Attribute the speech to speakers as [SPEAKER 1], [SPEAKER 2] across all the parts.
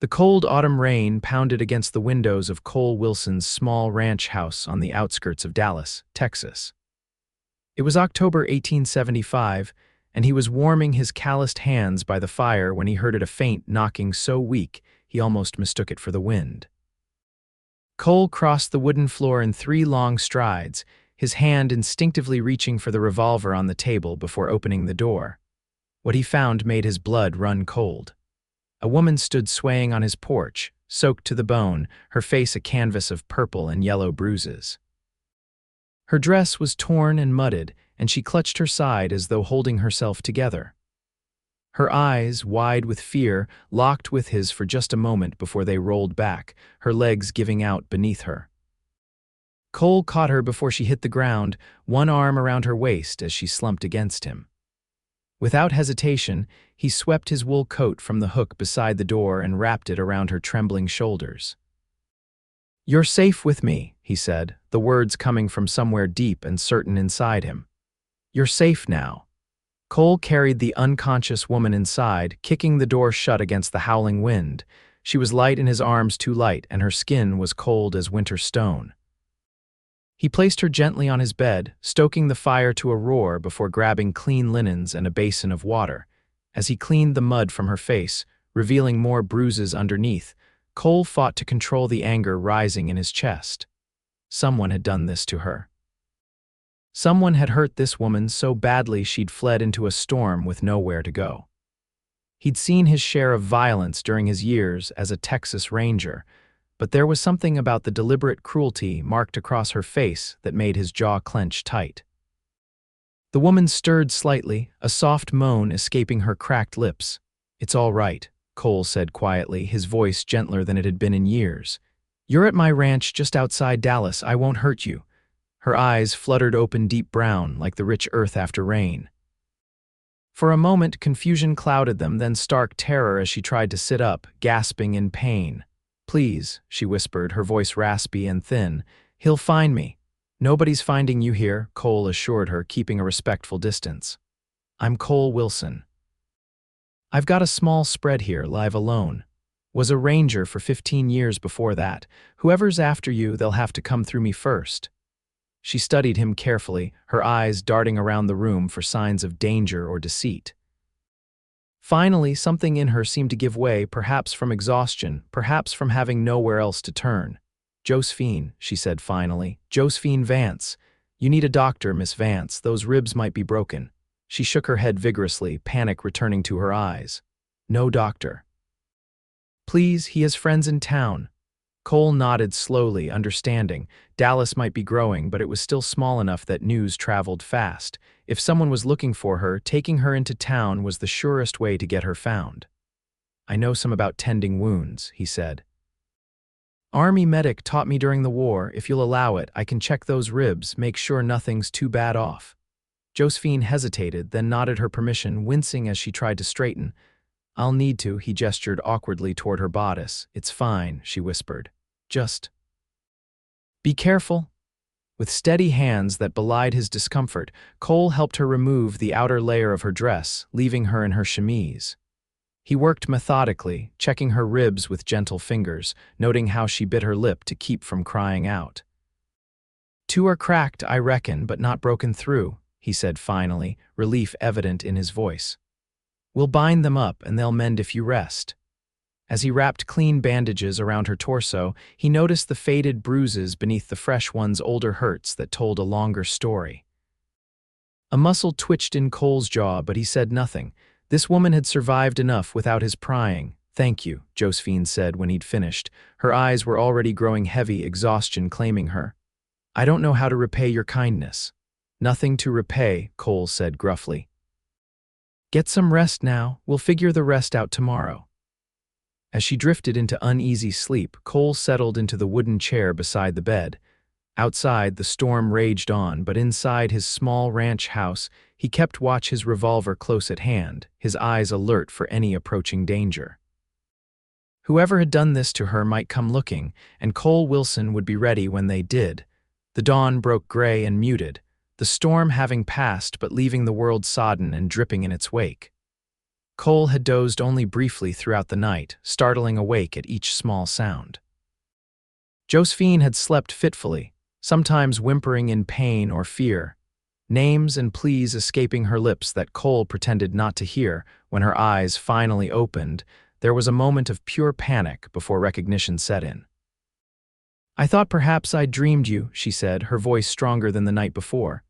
[SPEAKER 1] The cold autumn rain pounded against the windows of Cole Wilson's small ranch house on the outskirts of Dallas, Texas. It was October 1875, and he was warming his calloused hands by the fire when he heard a faint knocking so weak he almost mistook it for the wind. Cole crossed the wooden floor in 3 long strides, his hand instinctively reaching for the revolver on the table before opening the door. What he found made his blood run cold. A woman stood swaying on his porch, soaked to the bone, her face a canvas of purple and yellow bruises. Her dress was torn and mudded, and she clutched her side as though holding herself together. Her eyes, wide with fear, locked with his for just a moment before they rolled back, her legs giving out beneath her. Cole caught her before she hit the ground, one arm around her waist as she slumped against him. Without hesitation, he swept his wool coat from the hook beside the door and wrapped it around her trembling shoulders. "You're safe with me," he said, the words coming from somewhere deep and certain inside him. "You're safe now." Cole carried the unconscious woman inside, kicking the door shut against the howling wind. She was light in his arms, too light, and her skin was cold as winter stone. He placed her gently on his bed, stoking the fire to a roar before grabbing clean linens and a basin of water. As he cleaned the mud from her face, revealing more bruises underneath, Cole fought to control the anger rising in his chest. Someone had done this to her. Someone had hurt this woman so badly she'd fled into a storm with nowhere to go. He'd seen his share of violence during his years as a Texas Ranger, but there was something about the deliberate cruelty marked across her face that made his jaw clench tight. The woman stirred slightly, a soft moan escaping her cracked lips. "It's all right," Cole said quietly, his voice gentler than it had been in years. "You're at my ranch just outside Dallas. I won't hurt you." Her eyes fluttered open deep brown, like the rich earth after rain. For a moment, confusion clouded them, then stark terror as she tried to sit up, gasping in pain. "Please," she whispered, her voice raspy and thin. "He'll find me." "Nobody's finding you here," Cole assured her, keeping a respectful distance. "I'm Cole Wilson. I've got a small spread here, live alone. Was a ranger for 15 years before that. Whoever's after you, they'll have to come through me first." She studied him carefully, her eyes darting around the room for signs of danger or deceit. Finally, something in her seemed to give way, perhaps from exhaustion, perhaps from having nowhere else to turn. "Josephine," she said finally. "Josephine Vance. You need a doctor, Miss Vance. Those ribs might be broken." She shook her head vigorously, panic returning to her eyes. "No doctor." "Please, he has friends in town." Cole nodded slowly, understanding. Dallas might be growing, but it was still small enough that news traveled fast. If someone was looking for her, taking her into town was the surest way to get her found. "I know some about tending wounds," he said. "Army medic taught me during the war. If you'll allow it, I can check those ribs, make sure nothing's too bad off." Josephine hesitated, then nodded her permission, wincing as she tried to straighten. "I'll need to," he gestured awkwardly toward her bodice. "It's fine," she whispered. "Just be careful." With steady hands that belied his discomfort, Cole helped her remove the outer layer of her dress, leaving her in her chemise. He worked methodically, checking her ribs with gentle fingers, noting how she bit her lip to keep from crying out. "Two are cracked, I reckon, but not broken through," he said finally, relief evident in his voice. "We'll bind them up and they'll mend if you rest." As he wrapped clean bandages around her torso, he noticed the faded bruises beneath the fresh one's older hurts that told a longer story. A muscle twitched in Cole's jaw, but he said nothing. This woman had survived enough without his prying. "Thank you," Josephine said when he'd finished. Her eyes were already growing heavy, exhaustion claiming her. "I don't know how to repay your kindness." "Nothing to repay," Cole said gruffly. "Get some rest now. We'll figure the rest out tomorrow." As she drifted into uneasy sleep, Cole settled into the wooden chair beside the bed. Outside, the storm raged on, but inside his small ranch house, he kept watch, his revolver close at hand, his eyes alert for any approaching danger. Whoever had done this to her might come looking, and Cole Wilson would be ready when they did. The dawn broke gray and muted, the storm having passed but leaving the world sodden and dripping in its wake. Cole had dozed only briefly throughout the night, startling awake at each small sound. Josephine had slept fitfully, sometimes whimpering in pain or fear, names and pleas escaping her lips that Cole pretended not to hear. When her eyes finally opened, there was a moment of pure panic before recognition set in. "I thought perhaps I'd dreamed you," she said, her voice stronger than the night before.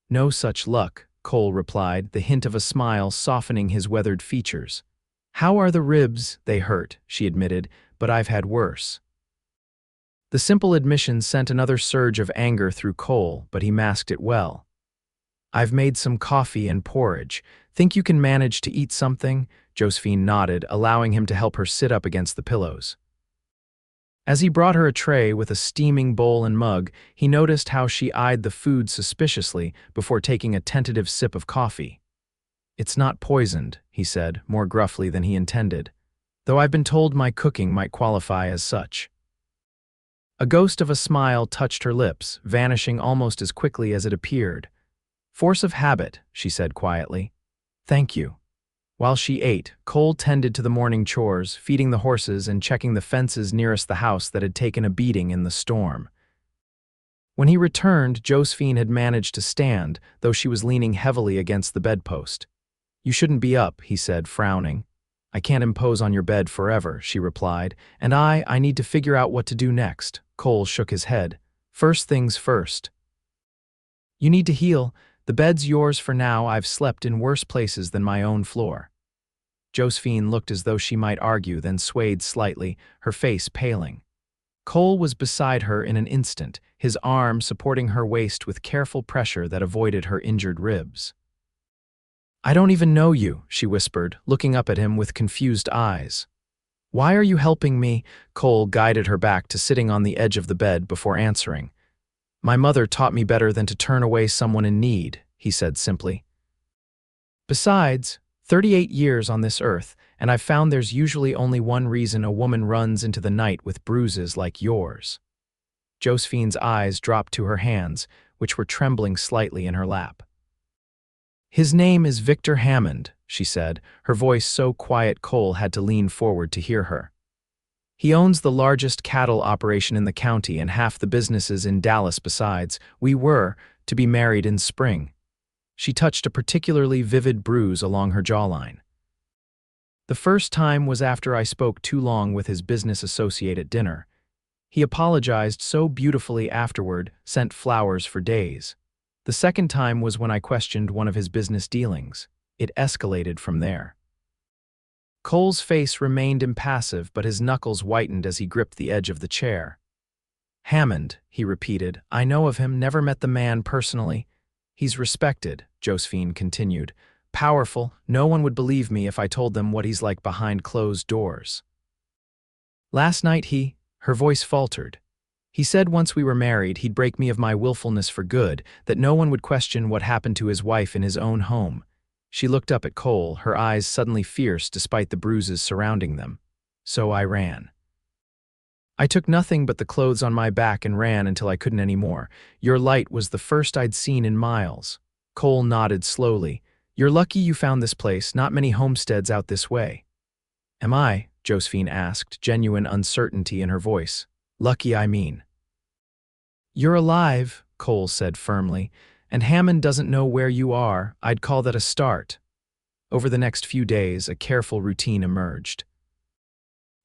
[SPEAKER 1] "No such luck," Cole replied, the hint of a smile softening his weathered features. "How are the ribs?" "They hurt," she admitted, "but I've had worse." The simple admission sent another surge of anger through Cole, but he masked it well. "I've made some coffee and porridge. Think you can manage to eat something?" Josephine nodded, allowing him to help her sit up against the pillows. As he brought her a tray with a steaming bowl and mug, he noticed how she eyed the food suspiciously before taking a tentative sip of coffee. "It's not poisoned," he said, more gruffly than he intended, "though I've been told my cooking might qualify as such." A ghost of a smile touched her lips, vanishing almost as quickly as it appeared. "Force of habit," she said quietly. "Thank you." While she ate, Cole tended to the morning chores, feeding the horses and checking the fences nearest the house that had taken a beating in the storm. When he returned, Josephine had managed to stand, though she was leaning heavily against the bedpost. "You shouldn't be up," he said, frowning. "I can't impose on your bed forever," she replied, "and I need to figure out what to do next." Cole shook his head. "First things first. You need to heal. The bed's yours for now. I've slept in worse places than my own floor." Josephine looked as though she might argue, then swayed slightly, her face paling. Cole was beside her in an instant, his arm supporting her waist with careful pressure that avoided her injured ribs. "I don't even know you," she whispered, looking up at him with confused eyes. "Why are you helping me?" Cole guided her back to sitting on the edge of the bed before answering. "My mother taught me better than to turn away someone in need," he said simply. "Besides, 38 years on this earth, and I've found there's usually only one reason a woman runs into the night with bruises like yours." Josephine's eyes dropped to her hands, which were trembling slightly in her lap. "His name is Victor Hammond," she said, her voice so quiet Cole had to lean forward to hear her. "He owns the largest cattle operation in the county and half the businesses in Dallas besides. We were to be married in spring." She touched a particularly vivid bruise along her jawline. "The first time was after I spoke too long with his business associate at dinner. He apologized so beautifully afterward, sent flowers for days. The second time was when I questioned one of his business dealings. It escalated from there." Cole's face remained impassive, but his knuckles whitened as he gripped the edge of the chair. "Hammond," he repeated. "I know of him, never met the man personally. He's respected," Josephine continued. "Powerful. No one would believe me if I told them what he's like behind closed doors. Last night her voice faltered. "He said once we were married, he'd break me of my willfulness for good, that no one would question what happened to his wife in his own home." She looked up at Cole, her eyes suddenly fierce despite the bruises surrounding them. "So I ran. I took nothing but the clothes on my back and ran until I couldn't anymore. Your light was the first I'd seen in miles." Cole nodded slowly. "You're lucky you found this place, not many homesteads out this way." "Am I?" Josephine asked, genuine uncertainty in her voice. "Lucky, I mean." "You're alive," Cole said firmly, "and Hammond doesn't know where you are. I'd call that a start." Over the next few days, a careful routine emerged.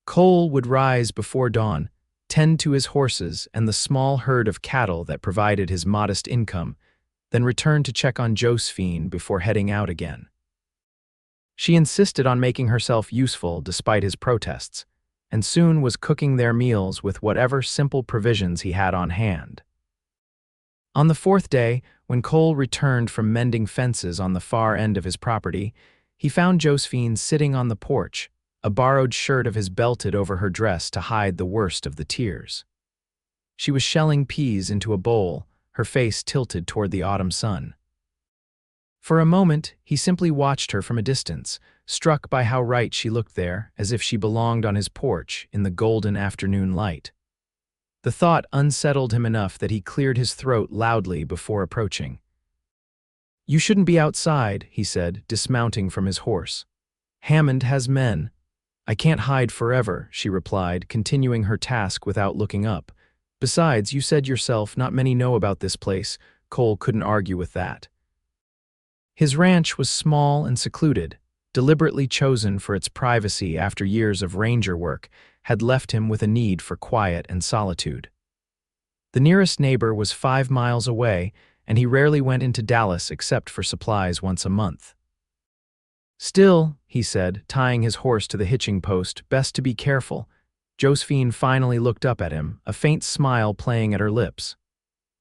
[SPEAKER 1] Cole would rise before dawn, tend to his horses and the small herd of cattle that provided his modest income, then return to check on Josephine before heading out again. She insisted on making herself useful despite his protests, and soon was cooking their meals with whatever simple provisions he had on hand. On the fourth day, when Cole returned from mending fences on the far end of his property, he found Josephine sitting on the porch, a borrowed shirt of his belted over her dress to hide the worst of the tears. She was shelling peas into a bowl, her face tilted toward the autumn sun. For a moment, he simply watched her from a distance, struck by how right she looked there, as if she belonged on his porch in the golden afternoon light. The thought unsettled him enough that he cleared his throat loudly before approaching. "You shouldn't be outside," he said, dismounting from his horse. Hammond has men. I can't hide forever, she replied, continuing her task without looking up. Besides, you said yourself not many know about this place. Cole couldn't argue with that. His ranch was small and secluded, deliberately chosen for its privacy after years of ranger work had left him with a need for quiet and solitude. The nearest neighbor was 5 miles away, and he rarely went into Dallas except for supplies once a month. Still, he said, tying his horse to the hitching post, best to be careful. Josephine finally looked up at him, a faint smile playing at her lips.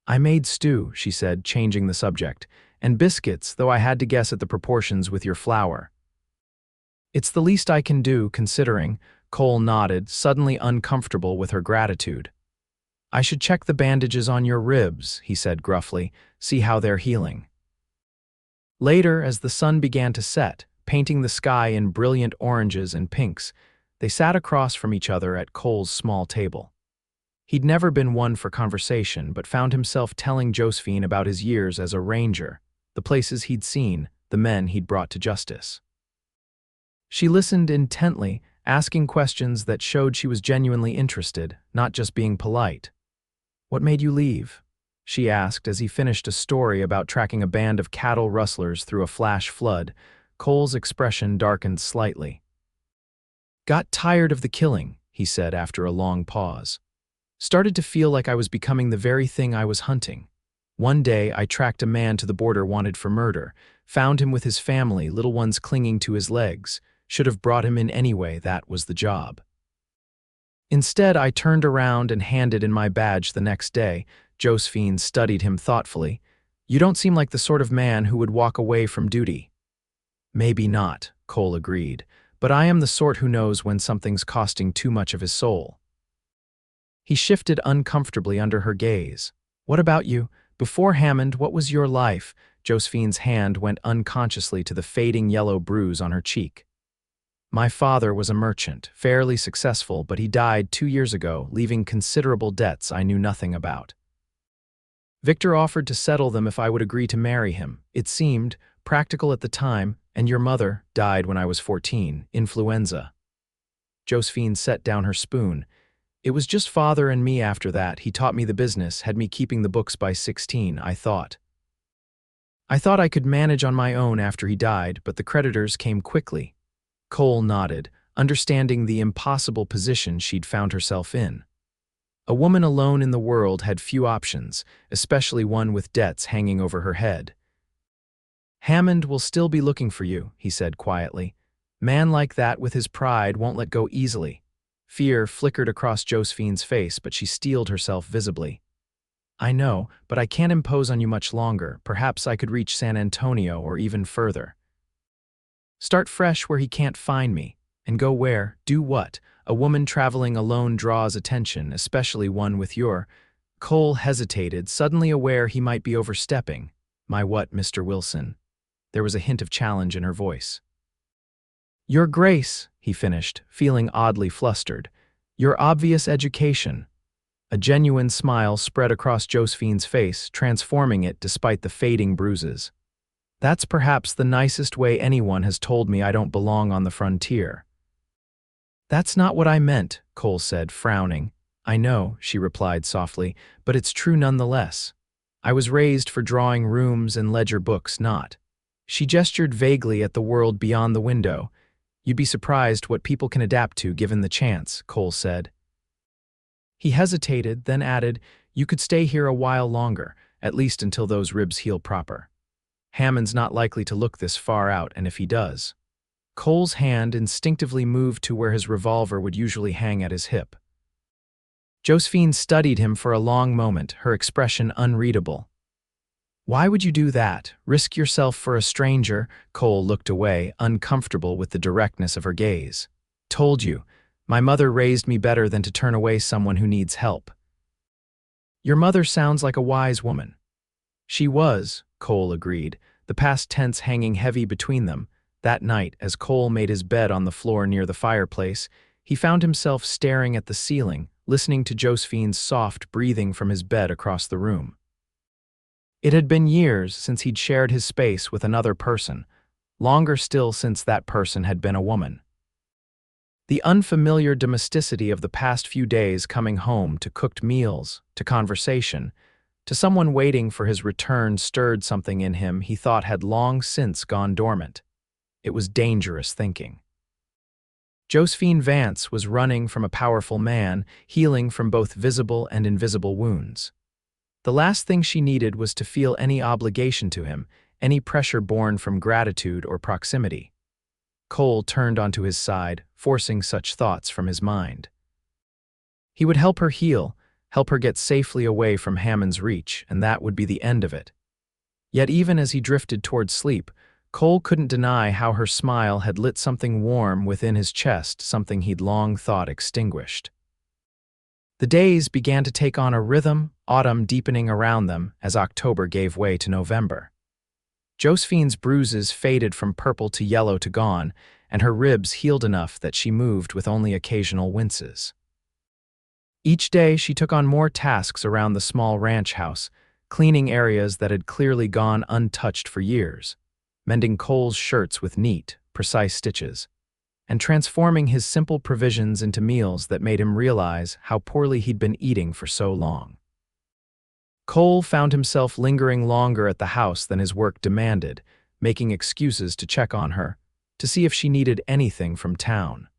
[SPEAKER 1] I made stew, she said, changing the subject, and biscuits, though I had to guess at the proportions with your flour. It's the least I can do, considering, Cole nodded, suddenly uncomfortable with her gratitude. I should check the bandages on your ribs, he said gruffly, see how they're healing. Later, as the sun began to set, painting the sky in brilliant oranges and pinks, they sat across from each other at Cole's small table. He'd never been one for conversation, but found himself telling Josephine about his years as a ranger, the places he'd seen, the men he'd brought to justice. She listened intently, asking questions that showed she was genuinely interested, not just being polite. What made you leave? She asked as he finished a story about tracking a band of cattle rustlers through a flash flood. Cole's expression darkened slightly. Got tired of the killing, he said after a long pause. Started to feel like I was becoming the very thing I was hunting. One day I tracked a man to the border wanted for murder, found him with his family, little ones clinging to his legs. Should have brought him in anyway, that was the job. Instead, I turned around and handed in my badge the next day. Josephine studied him thoughtfully. You don't seem like the sort of man who would walk away from duty. Maybe not, Cole agreed, but I am the sort who knows when something's costing too much of his soul. He shifted uncomfortably under her gaze. What about you? Before Hammond, what was your life? Josephine's hand went unconsciously to the fading yellow bruise on her cheek. My father was a merchant, fairly successful, but he died 2 years ago, leaving considerable debts I knew nothing about. Victor offered to settle them if I would agree to marry him. It seemed practical at the time, and your mother died when I was 14, influenza. Josephine set down her spoon. It was just father and me after that. He taught me the business, had me keeping the books by 16, I thought. I thought I could manage on my own after he died, but the creditors came quickly. Cole nodded, understanding the impossible position she'd found herself in. A woman alone in the world had few options, especially one with debts hanging over her head. Hammond will still be looking for you, he said quietly. Man like that with his pride won't let go easily. Fear flickered across Josephine's face, but she steeled herself visibly. I know, but I can't impose on you much longer. Perhaps I could reach San Antonio or even further. Start fresh where he can't find me. And go where? Do what? A woman traveling alone draws attention, especially one with your... Cole hesitated, suddenly aware he might be overstepping. My what, Mr. Wilson? There was a hint of challenge in her voice. Your grace, he finished, feeling oddly flustered. Your obvious education. A genuine smile spread across Josephine's face, transforming it despite the fading bruises. That's perhaps the nicest way anyone has told me I don't belong on the frontier. That's not what I meant, Cole said, frowning. I know, she replied softly, but it's true nonetheless. I was raised for drawing rooms and ledger books, not. She gestured vaguely at the world beyond the window. You'd be surprised what people can adapt to given the chance, Cole said. He hesitated, then added, you could stay here a while longer, at least until those ribs heal proper. Hammond's not likely to look this far out, and if he does... Cole's hand instinctively moved to where his revolver would usually hang at his hip. Josephine studied him for a long moment, her expression unreadable. Why would you do that? Risk yourself for a stranger? Cole looked away, uncomfortable with the directness of her gaze. Told you, my mother raised me better than to turn away someone who needs help. Your mother sounds like a wise woman. She was, Cole agreed, the past tense hanging heavy between them. That night, as Cole made his bed on the floor near the fireplace, he found himself staring at the ceiling, listening to Josephine's soft breathing from his bed across the room. It had been years since he'd shared his space with another person, longer still since that person had been a woman. The unfamiliar domesticity of the past few days, coming home to cooked meals, to conversation, to someone waiting for his return, stirred something in him he thought had long since gone dormant. It was dangerous thinking. Josephine Vance was running from a powerful man, healing from both visible and invisible wounds. The last thing she needed was to feel any obligation to him, any pressure born from gratitude or proximity. Cole turned onto his side, forcing such thoughts from his mind. He would help her heal, help her get safely away from Hammond's reach, and that would be the end of it. Yet even as he drifted toward sleep, Cole couldn't deny how her smile had lit something warm within his chest, something he'd long thought extinguished. The days began to take on a rhythm, autumn deepening around them as October gave way to November. Josephine's bruises faded from purple to yellow to gone, and her ribs healed enough that she moved with only occasional winces. Each day she took on more tasks around the small ranch house, cleaning areas that had clearly gone untouched for years, mending Cole's shirts with neat, precise stitches, and transforming his simple provisions into meals that made him realize how poorly he'd been eating for so long. Cole found himself lingering longer at the house than his work demanded, making excuses to check on her, to see if she needed anything from town.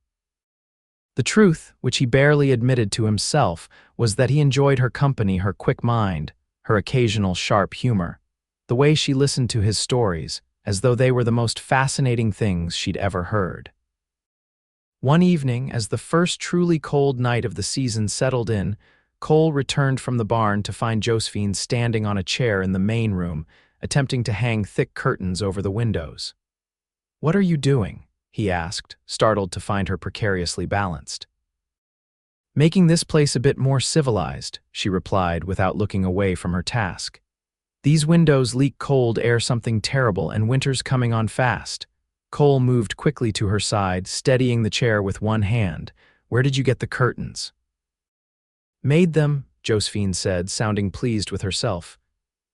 [SPEAKER 1] The truth, which he barely admitted to himself, was that he enjoyed her company, her quick mind, her occasional sharp humor, the way she listened to his stories, as though they were the most fascinating things she'd ever heard. One evening, as the first truly cold night of the season settled in, Cole returned from the barn to find Josephine standing on a chair in the main room, attempting to hang thick curtains over the windows. "What are you doing?" he asked, startled to find her precariously balanced. "Making this place a bit more civilized," she replied without looking away from her task. "These windows leak cold air, something terrible, and winter's coming on fast." Cole moved quickly to her side, steadying the chair with one hand. "Where did you get the curtains?" "Made them," Josephine said, sounding pleased with herself.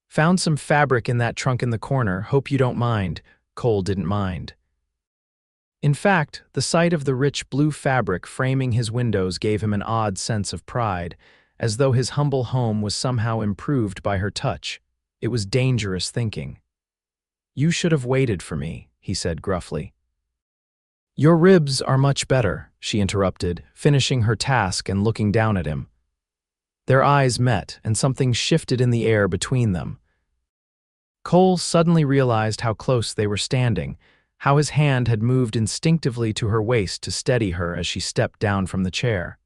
[SPEAKER 1] "Found some fabric in that trunk in the corner. Hope you don't mind." Cole didn't mind. In fact, the sight of the rich blue fabric framing his windows gave him an odd sense of pride, as though his humble home was somehow improved by her touch. It was dangerous thinking. "You should have waited for me," he said gruffly. "Your ribs are much better," she interrupted, finishing her task and looking down at him. Their eyes met, and something shifted in the air between them. Cole suddenly realized how close they were standing, how his hand had moved instinctively to her waist to steady her as she stepped down from the chair.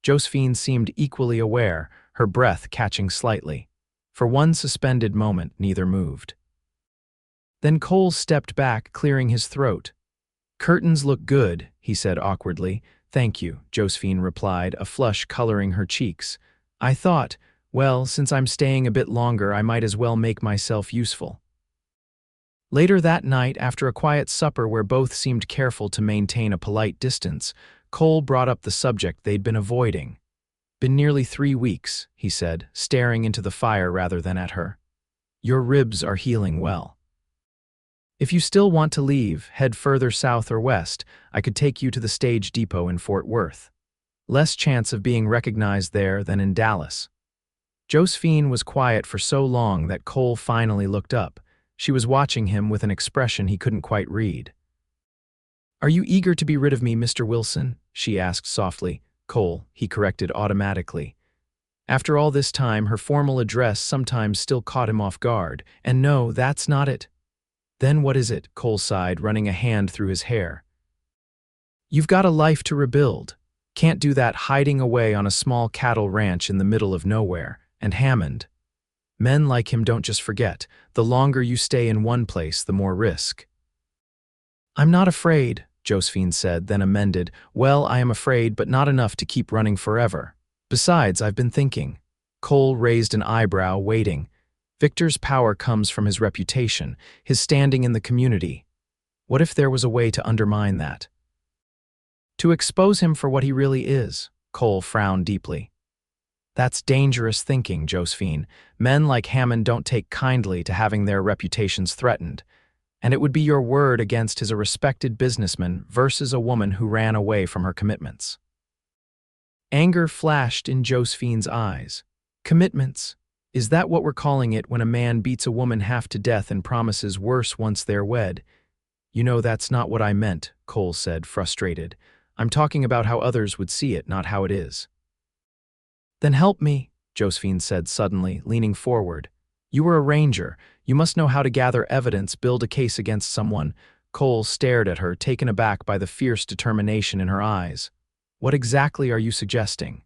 [SPEAKER 1] Josephine seemed equally aware, her breath catching slightly. For one suspended moment, neither moved. Then Cole stepped back, clearing his throat. "Curtains look good," he said awkwardly. "Thank you," Josephine replied, a flush coloring her cheeks. "I thought, well, since I'm staying a bit longer, I might as well make myself useful." Later that night, after a quiet supper where both seemed careful to maintain a polite distance, Cole brought up the subject they'd been avoiding. "Been nearly 3 weeks," he said, staring into the fire rather than at her. "Your ribs are healing well. If you still want to leave, head further south or west. I could take you to the stage depot in Fort Worth. Less chance of being recognized there than in Dallas." Josephine was quiet for so long that Cole finally looked up. She was watching him with an expression he couldn't quite read. "Are you eager to be rid of me, Mr. Wilson?" she asked softly. "Cole," he corrected automatically. After all this time, her formal address sometimes still caught him off guard. "And no, that's not it." "Then what is it?" Cole sighed, running a hand through his hair. "You've got a life to rebuild. Can't do that hiding away on a small cattle ranch in the middle of nowhere. And Hammond. Men like him don't just forget. The longer you stay in one place, the more risk." "I'm not afraid," Josephine said, then amended. "Well, I am afraid, but not enough to keep running forever. Besides, I've been thinking." Cole raised an eyebrow, waiting. Victor's power comes from his reputation, his standing in the community. What if there was a way to undermine that? To expose him for what he really is? Cole frowned deeply. "That's dangerous thinking, Josephine. Men like Hammond don't take kindly to having their reputations threatened. And it would be your word against his a respected businessman versus a woman who ran away from her commitments. Anger flashed in Josephine's eyes. Commitments? Is that what we're calling it when a man beats a woman half to death and promises worse once they're wed? You know, that's not what I meant, Cole said, frustrated. I'm talking about how others would see it, not how it is. Then help me, Josephine said suddenly, leaning forward. You were a ranger. You must know how to gather evidence, build a case against someone. Cole stared at her, taken aback by the fierce determination in her eyes. What exactly are you suggesting?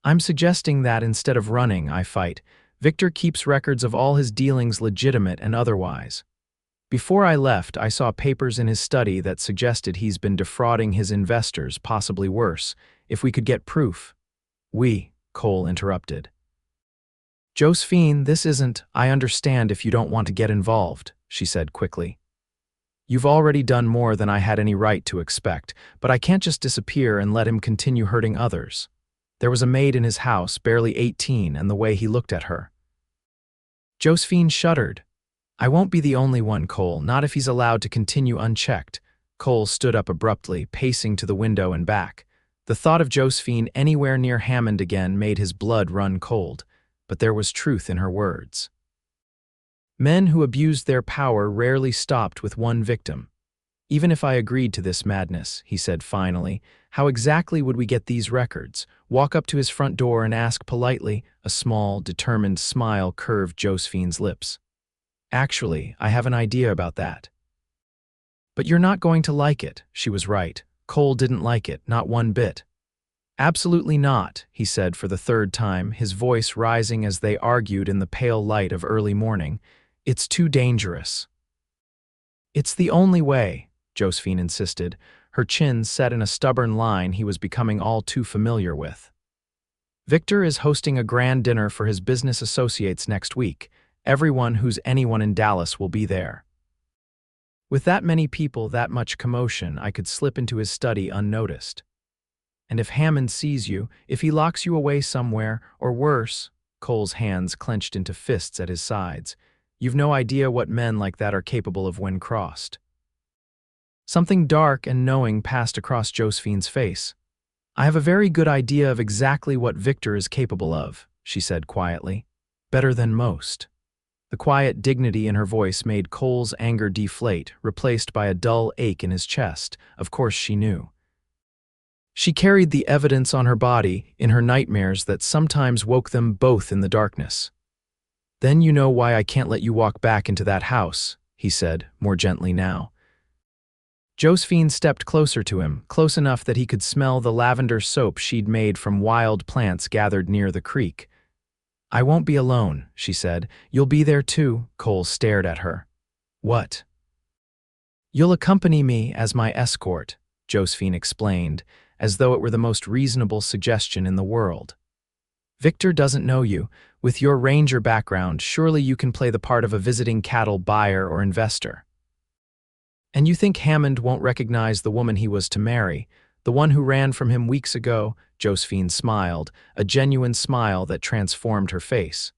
[SPEAKER 1] I'm suggesting that instead of running, I fight. Victor keeps records of all his dealings, legitimate and otherwise. Before I left, I saw papers in his study that suggested he's been defrauding his investors, possibly worse, if we could get proof. Cole interrupted. Josephine, this isn't, I understand if you don't want to get involved, she said quickly. You've already done more than I had any right to expect, but I can't just disappear and let him continue hurting others. There was a maid in his house, barely 18, and the way he looked at her. Josephine shuddered. I won't be the only one, Cole, not if he's allowed to continue unchecked. Cole stood up abruptly, pacing to the window and back. The thought of Josephine anywhere near Hammond again made his blood run cold, but there was truth in her words. Men who abused their power rarely stopped with one victim. Even if I agreed to this madness, he said finally, how exactly would we get these records? Walk up to his front door and ask politely? A small, determined smile curved Josephine's lips. Actually, I have an idea about that. But you're not going to like it, she was right. Cole didn't like it, not one bit. Absolutely not, he said for the third time, his voice rising as they argued in the pale light of early morning. It's too dangerous. It's the only way, Josephine insisted, her chin set in a stubborn line he was becoming all too familiar with. Victor is hosting a grand dinner for his business associates next week. Everyone who's anyone in Dallas will be there. With that many people, that much commotion, I could slip into his study unnoticed. And if Hammond sees you, if he locks you away somewhere, or worse, Cole's hands clenched into fists at his sides, you've no idea what men like that are capable of when crossed. Something dark and knowing passed across Josephine's face. I have a very good idea of exactly what Victor is capable of, she said quietly. Better than most. The quiet dignity in her voice made Cole's anger deflate, replaced by a dull ache in his chest. Of course she knew. She carried the evidence on her body, in her nightmares that sometimes woke them both in the darkness. Then you know why I can't let you walk back into that house, he said, more gently now. Josephine stepped closer to him, close enough that he could smell the lavender soap she'd made from wild plants gathered near the creek. I won't be alone, she said. You'll be there too, Cole stared at her. What? You'll accompany me as my escort, Josephine explained, as though it were the most reasonable suggestion in the world. Victor doesn't know you. With your ranger background, surely you can play the part of a visiting cattle buyer or investor. And you think Hammond won't recognize the woman he was to marry, the one who ran from him weeks ago? Josephine smiled, a genuine smile that transformed her face.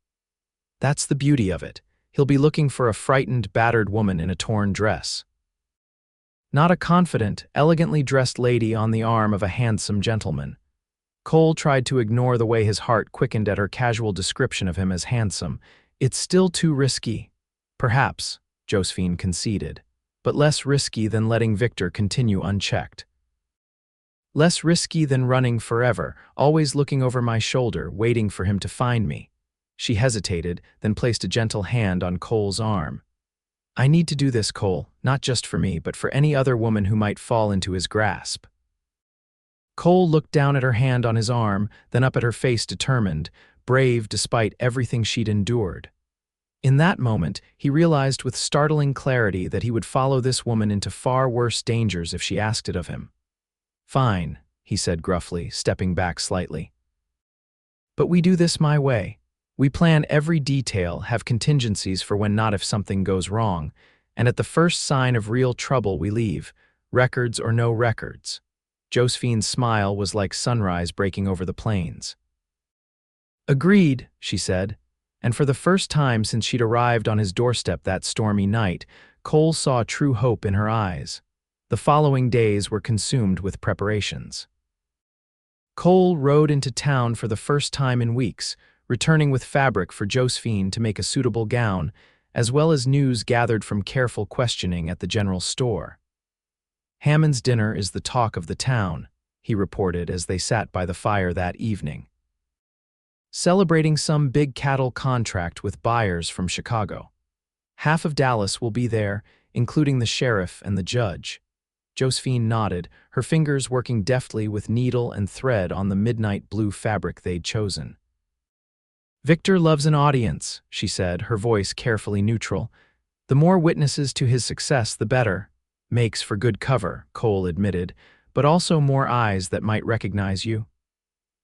[SPEAKER 1] That's the beauty of it. He'll be looking for a frightened, battered woman in a torn dress. Not a confident, elegantly dressed lady on the arm of a handsome gentleman. Cole tried to ignore the way his heart quickened at her casual description of him as handsome. It's still too risky. Perhaps, Josephine conceded, but less risky than letting Victor continue unchecked. Less risky than running forever, always looking over my shoulder, waiting for him to find me. She hesitated, then placed a gentle hand on Cole's arm. I need to do this, Cole, not just for me, but for any other woman who might fall into his grasp. Cole looked down at her hand on his arm, then up at her face, determined, brave despite everything she'd endured. In that moment, he realized with startling clarity that he would follow this woman into far worse dangers if she asked it of him. Fine, he said gruffly, stepping back slightly. But we do this my way. We plan every detail, have contingencies for when not if something goes wrong, and at the first sign of real trouble we leave, records or no records. Josephine's smile was like sunrise breaking over the plains. Agreed, she said, and for the first time since she'd arrived on his doorstep that stormy night, Cole saw true hope in her eyes. The following days were consumed with preparations. Cole rode into town for the first time in weeks, returning with fabric for Josephine to make a suitable gown, as well as news gathered from careful questioning at the general store. "Hammond's dinner is the talk of the town," he reported as they sat by the fire that evening. "Celebrating some big cattle contract with buyers from Chicago. Half of Dallas will be there, including the sheriff and the judge." Josephine nodded, her fingers working deftly with needle and thread on the midnight blue fabric they'd chosen. "Victor loves an audience," she said, her voice carefully neutral. "The more witnesses to his success, the better." "Makes for good cover," Cole admitted, "but also more eyes that might recognize you."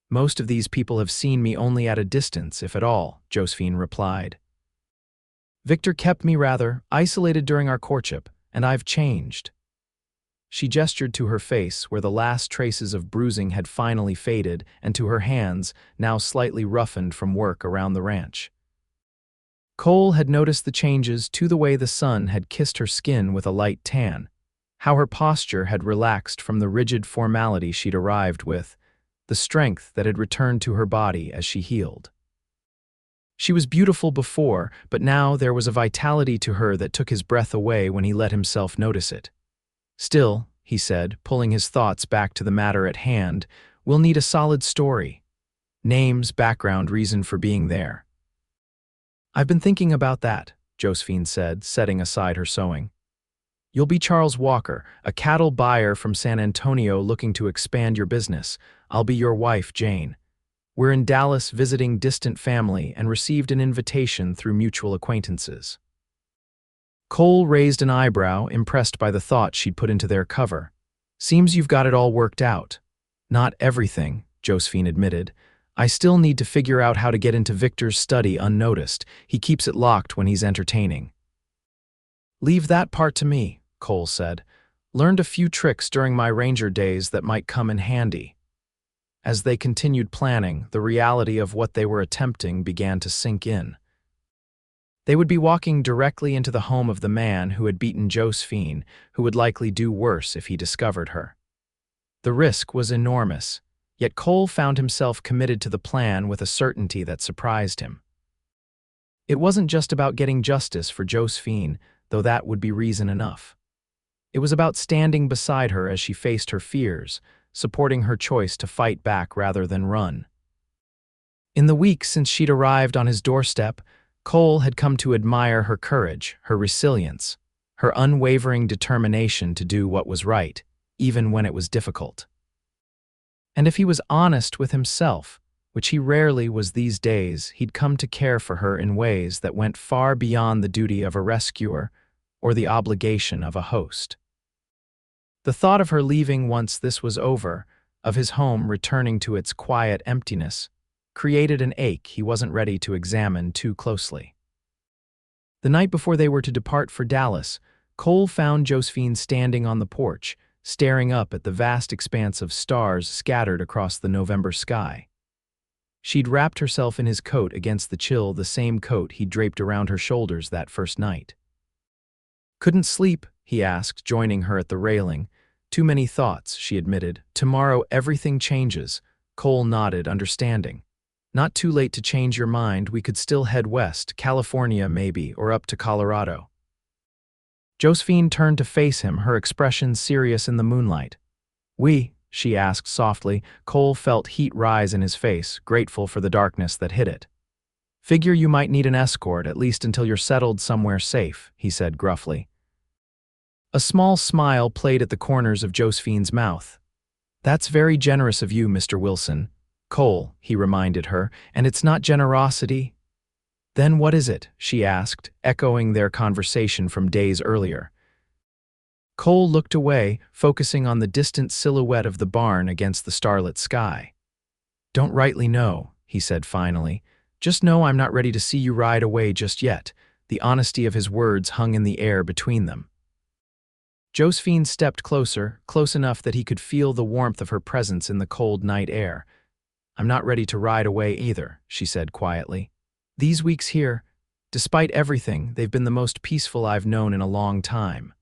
[SPEAKER 1] "Most of these people have seen me only at a distance, if at all," Josephine replied. "Victor kept me rather isolated during our courtship, and I've changed." She gestured to her face, where the last traces of bruising had finally faded, and to her hands, now slightly roughened from work around the ranch. Cole had noticed the changes to the way the sun had kissed her skin with a light tan, how her posture had relaxed from the rigid formality she'd arrived with, the strength that had returned to her body as she healed. She was beautiful before, but now there was a vitality to her that took his breath away when he let himself notice it. "Still," he said, pulling his thoughts back to the matter at hand, "we'll need a solid story. Names, background, reason for being there." "I've been thinking about that," Josephine said, setting aside her sewing. "You'll be Charles Walker, a cattle buyer from San Antonio looking to expand your business. I'll be your wife, Jane. We're in Dallas visiting distant family and received an invitation through mutual acquaintances." Cole raised an eyebrow, impressed by the thought she'd put into their cover. "Seems you've got it all worked out." "Not everything," Josephine admitted. "I still need to figure out how to get into Victor's study unnoticed. He keeps it locked when he's entertaining." "Leave that part to me," Cole said. "Learned a few tricks during my ranger days that might come in handy." As they continued planning, the reality of what they were attempting began to sink in. They would be walking directly into the home of the man who had beaten Josephine, who would likely do worse if he discovered her. The risk was enormous, yet Cole found himself committed to the plan with a certainty that surprised him. It wasn't just about getting justice for Josephine, though that would be reason enough. It was about standing beside her as she faced her fears, supporting her choice to fight back rather than run. In the weeks since she'd arrived on his doorstep, Cole had come to admire her courage, her resilience, her unwavering determination to do what was right, even when it was difficult. And if he was honest with himself, which he rarely was these days, he'd come to care for her in ways that went far beyond the duty of a rescuer or the obligation of a host. The thought of her leaving once this was over, of his home returning to its quiet emptiness, created an ache he wasn't ready to examine too closely. The night before they were to depart for Dallas, Cole found Josephine standing on the porch, staring up at the vast expanse of stars scattered across the November sky. She'd wrapped herself in his coat against the chill, the same coat he'd draped around her shoulders that first night. "Couldn't sleep?" he asked, joining her at the railing. "Too many thoughts," she admitted. "Tomorrow everything changes." Cole nodded, understanding. "Not too late to change your mind. We could still head west, California maybe, or up to Colorado." Josephine turned to face him, her expression serious in the moonlight. She asked softly. Cole felt heat rise in his face, grateful for the darkness that hid it. "Figure you might need an escort, at least until you're settled somewhere safe," he said gruffly. A small smile played at the corners of Josephine's mouth. "That's very generous of you, Mr. Wilson." "Cole," he reminded her, "and it's not generosity." "Then what is it?" she asked, echoing their conversation from days earlier. Cole looked away, focusing on the distant silhouette of the barn against the starlit sky. "Don't rightly know," he said finally. "Just know I'm not ready to see you ride away just yet." The honesty of his words hung in the air between them. Josephine stepped closer, close enough that he could feel the warmth of her presence in the cold night air. "I'm not ready to ride away either," she said quietly. "These weeks here, Despite everything, they've been the most peaceful I've known in a long time."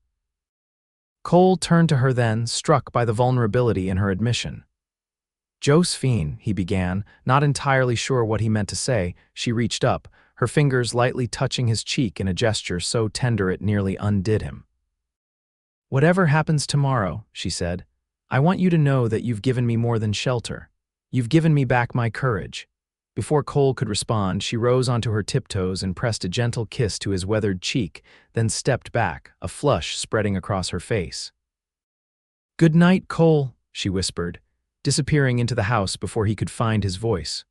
[SPEAKER 1] Cole turned to her then, struck by the vulnerability in her admission. "Josephine," he began, not entirely sure what he meant to say. She reached up, her fingers lightly touching his cheek in a gesture so tender it nearly undid him. "Whatever happens tomorrow," she said, "I want you to know that you've given me more than shelter. You've given me back my courage." Before Cole could respond, she rose onto her tiptoes and pressed a gentle kiss to his weathered cheek, then stepped back, a flush spreading across her face. "Good night, Cole," she whispered, disappearing into the house before he could find his voice.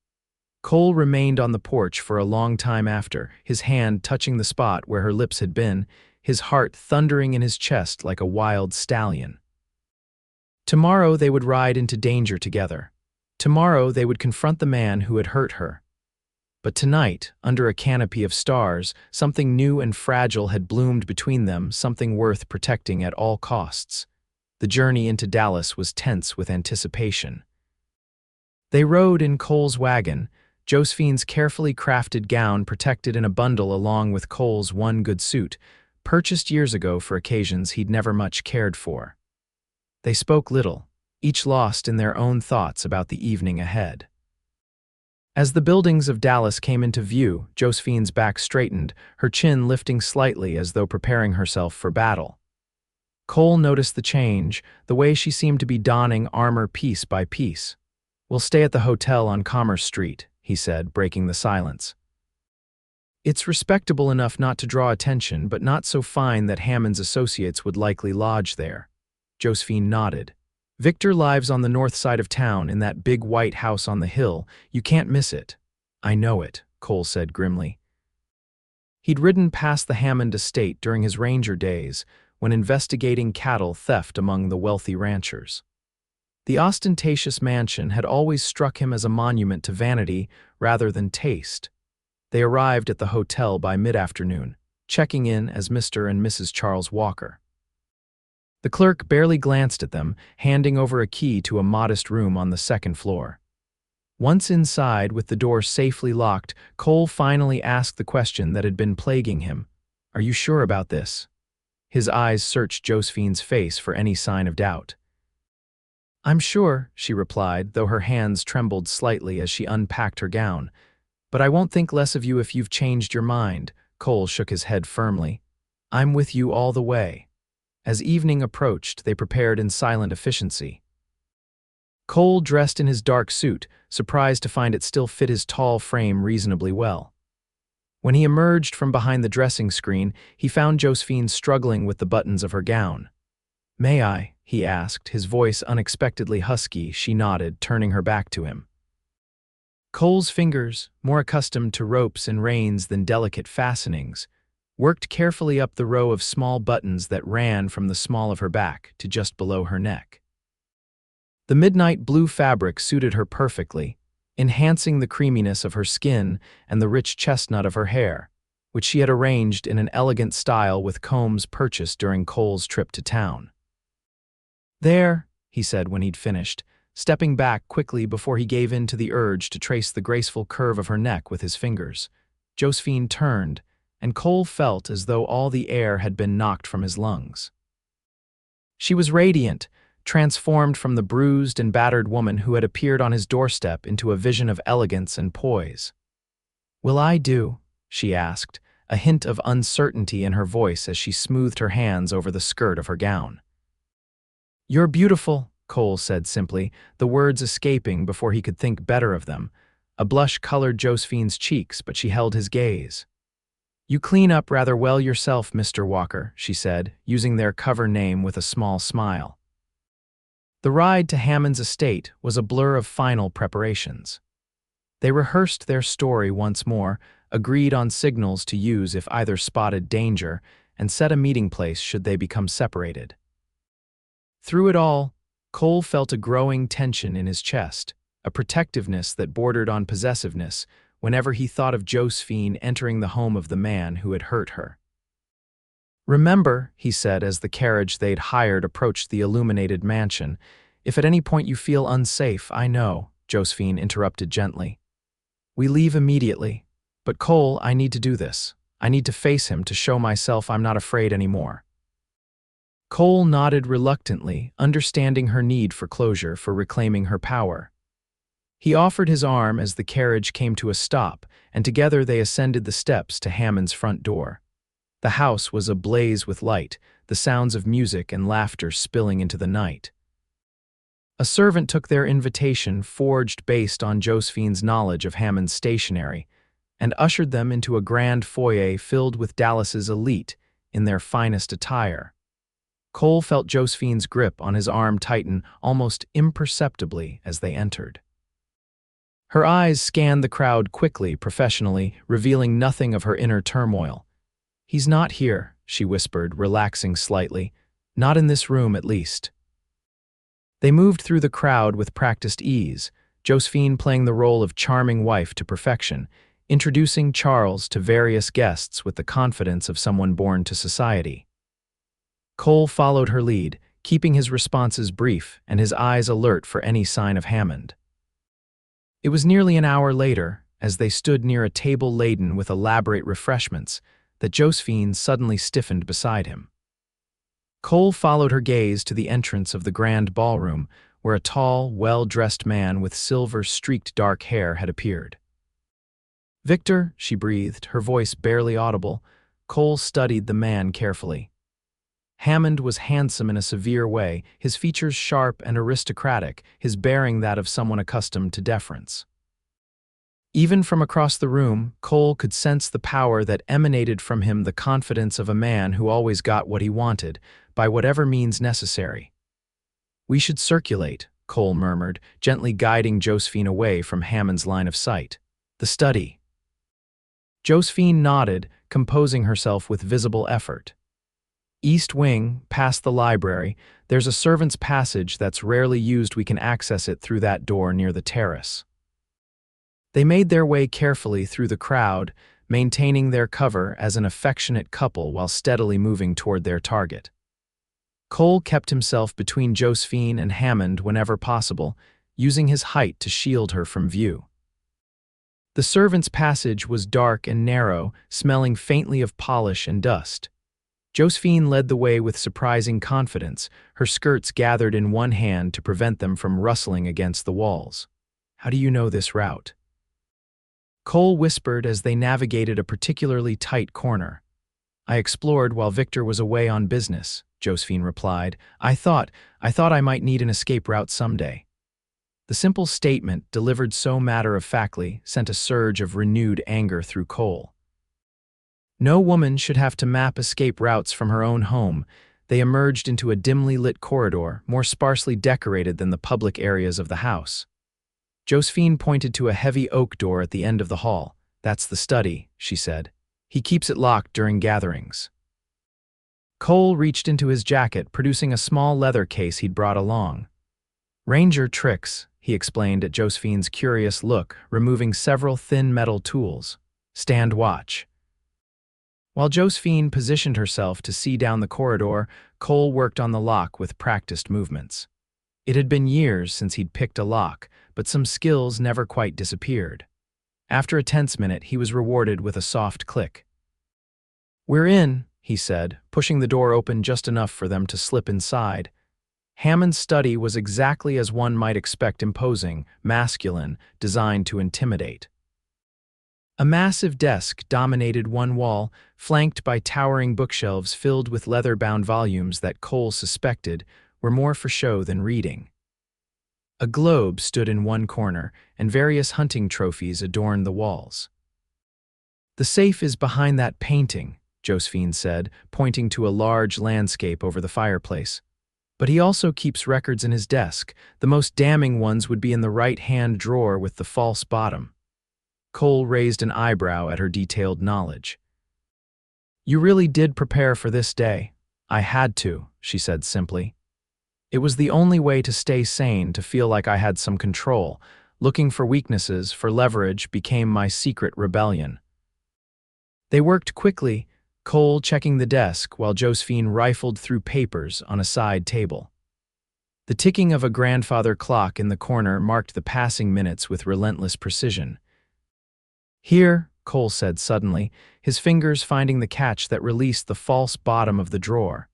[SPEAKER 1] Cole remained on the porch for a long time after, his hand touching the spot where her lips had been, his heart thundering in his chest like a wild stallion. Tomorrow they would ride into danger together. Tomorrow they would confront the man who had hurt her. But tonight, under a canopy of stars, something new and fragile had bloomed between them, something worth protecting at all costs. The journey into Dallas was tense with anticipation. They rode in Cole's wagon, Josephine's carefully crafted gown protected in a bundle along with Cole's one good suit, purchased years ago for occasions he'd never much cared for. They spoke little, each lost in their own thoughts about the evening ahead. As the buildings of Dallas came into view, Josephine's back straightened, her chin lifting slightly as though preparing herself for battle. Cole noticed the change, the way she seemed to be donning armor piece by piece. "We'll stay at the hotel on Commerce Street," he said, breaking the silence. "It's respectable enough not to draw attention, but not so fine that Hammond's associates would likely lodge there." Josephine nodded. "Victor lives on the north side of town in that big white house on the hill. You can't miss it." "I know it," Cole said grimly. He'd ridden past the Hammond estate during his ranger days, when investigating cattle theft among the wealthy ranchers. The ostentatious mansion had always struck him as a monument to vanity rather than taste. They arrived at the hotel by mid-afternoon, checking in as Mr. and Mrs. Charles Walker. The clerk barely glanced at them, handing over a key to a modest room on the second floor. Once inside, with the door safely locked, Cole finally asked the question that had been plaguing him. "Are you sure about this?" His eyes searched Josephine's face for any sign of doubt. "I'm sure," she replied, though her hands trembled slightly as she unpacked her gown. "But I won't think less of you if you've changed your mind." Cole shook his head firmly. "I'm with you all the way." As evening approached, they prepared in silent efficiency. Cole dressed in his dark suit, surprised to find it still fit his tall frame reasonably well. When he emerged from behind the dressing screen, he found Josephine struggling with the buttons of her gown. "May I?" he asked, his voice unexpectedly husky. She nodded, turning her back to him. Cole's fingers, more accustomed to ropes and reins than delicate fastenings, worked carefully up the row of small buttons that ran from the small of her back to just below her neck. The midnight blue fabric suited her perfectly, enhancing the creaminess of her skin and the rich chestnut of her hair, which she had arranged in an elegant style with combs purchased during Cole's trip to town. "There," he said when he'd finished, stepping back quickly before he gave in to the urge to trace the graceful curve of her neck with his fingers. Josephine turned, and Cole felt as though all the air had been knocked from his lungs. She was radiant, transformed from the bruised and battered woman who had appeared on his doorstep into a vision of elegance and poise. "Will I do?" she asked, a hint of uncertainty in her voice as she smoothed her hands over the skirt of her gown. "You're beautiful," Cole said simply, the words escaping before he could think better of them. A blush colored Josephine's cheeks, but she held his gaze. "You clean up rather well yourself, Mr. Walker," she said, using their cover name with a small smile. The ride to Hammond's estate was a blur of final preparations. They rehearsed their story once more, agreed on signals to use if either spotted danger, and set a meeting place should they become separated. Through it all, Cole felt a growing tension in his chest, a protectiveness that bordered on possessiveness whenever he thought of Josephine entering the home of the man who had hurt her. "Remember," he said as the carriage they'd hired approached the illuminated mansion, "if at any point you feel unsafe, I know," Josephine interrupted gently. "We leave immediately. But Cole, I need to do this. I need to face him to show myself I'm not afraid anymore. Cole nodded reluctantly, understanding her need for closure for reclaiming her power. He offered his arm as the carriage came to a stop, and together they ascended the steps to Hammond's front door. The house was ablaze with light, the sounds of music and laughter spilling into the night. A servant took their invitation, forged based on Josephine's knowledge of Hammond's stationery, and ushered them into a grand foyer filled with Dallas's elite in their finest attire. Cole felt Josephine's grip on his arm tighten almost imperceptibly as they entered. Her eyes scanned the crowd quickly, professionally, revealing nothing of her inner turmoil. "He's not here," she whispered, relaxing slightly. "Not in this room, at least." They moved through the crowd with practiced ease, Josephine playing the role of charming wife to perfection, introducing Charles to various guests with the confidence of someone born to society. Cole followed her lead, keeping his responses brief and his eyes alert for any sign of Hammond. It was nearly an hour later, as they stood near a table laden with elaborate refreshments, that Josephine suddenly stiffened beside him. Cole followed her gaze to the entrance of the grand ballroom, where a tall, well-dressed man with silver-streaked dark hair had appeared. "Victor," she breathed, her voice barely audible. Cole studied the man carefully. Hammond was handsome in a severe way, his features sharp and aristocratic, his bearing that of someone accustomed to deference. Even from across the room, Cole could sense the power that emanated from him, the confidence of a man who always got what he wanted, by whatever means necessary. "We should circulate," Cole murmured, gently guiding Josephine away from Hammond's line of sight. "The study." Josephine nodded, composing herself with visible effort. "East wing, past the library, there's a servant's passage that's rarely used. We can access it through that door near the terrace." They made their way carefully through the crowd, maintaining their cover as an affectionate couple while steadily moving toward their target. Cole kept himself between Josephine and Hammond whenever possible, using his height to shield her from view. The servant's passage was dark and narrow, smelling faintly of polish and dust. Josephine led the way with surprising confidence, her skirts gathered in one hand to prevent them from rustling against the walls. "How do you know this route?" Cole whispered as they navigated a particularly tight corner. "I explored while Victor was away on business," Josephine replied. I thought I might need an escape route someday." The simple statement, delivered so matter-of-factly, sent a surge of renewed anger through Cole. No woman should have to map escape routes from her own home. They emerged into a dimly lit corridor, more sparsely decorated than the public areas of the house. Josephine pointed to a heavy oak door at the end of the hall. "That's the study," she said. "He keeps it locked during gatherings." Cole reached into his jacket, producing a small leather case he'd brought along. "Ranger tricks," he explained at Josephine's curious look, removing several thin metal tools. "Stand watch." While Josephine positioned herself to see down the corridor, Cole worked on the lock with practiced movements. It had been years since he'd picked a lock, but some skills never quite disappeared. After a tense minute, he was rewarded with a soft click. "We're in," he said, pushing the door open just enough for them to slip inside. Hammond's study was exactly as one might expect: imposing, masculine, designed to intimidate. A massive desk dominated one wall, flanked by towering bookshelves filled with leather-bound volumes that Cole suspected were more for show than reading. A globe stood in one corner, and various hunting trophies adorned the walls. "The safe is behind that painting," Josephine said, pointing to a large landscape over the fireplace. "But he also keeps records in his desk. The most damning ones would be in the right-hand drawer with the false bottom." Cole raised an eyebrow at her detailed knowledge. "You really did prepare for this day." "I had to," she said simply. "It was the only way to stay sane, to feel like I had some control. Looking for weaknesses, for leverage, became my secret rebellion." They worked quickly, Cole checking the desk while Josephine rifled through papers on a side table. The ticking of a grandfather clock in the corner marked the passing minutes with relentless precision. "Here," Cole said suddenly, his fingers finding the catch that released the false bottom of the drawer.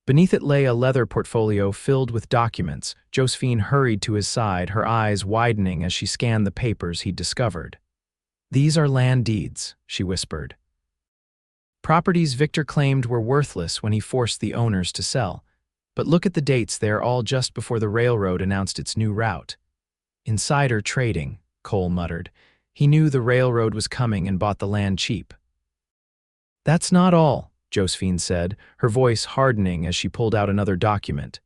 [SPEAKER 1] Beneath it lay a leather portfolio filled with documents. Josephine hurried to his side, her eyes widening as she scanned the papers he'd discovered. "These are land deeds," she whispered. Properties Victor claimed were worthless when he forced the owners to sell. But look at the dates, they are all just before the railroad announced its new route. "Insider trading," Cole muttered. He knew the railroad was coming and bought the land cheap. "That's not all," Josephine said, her voice hardening as she pulled out another document.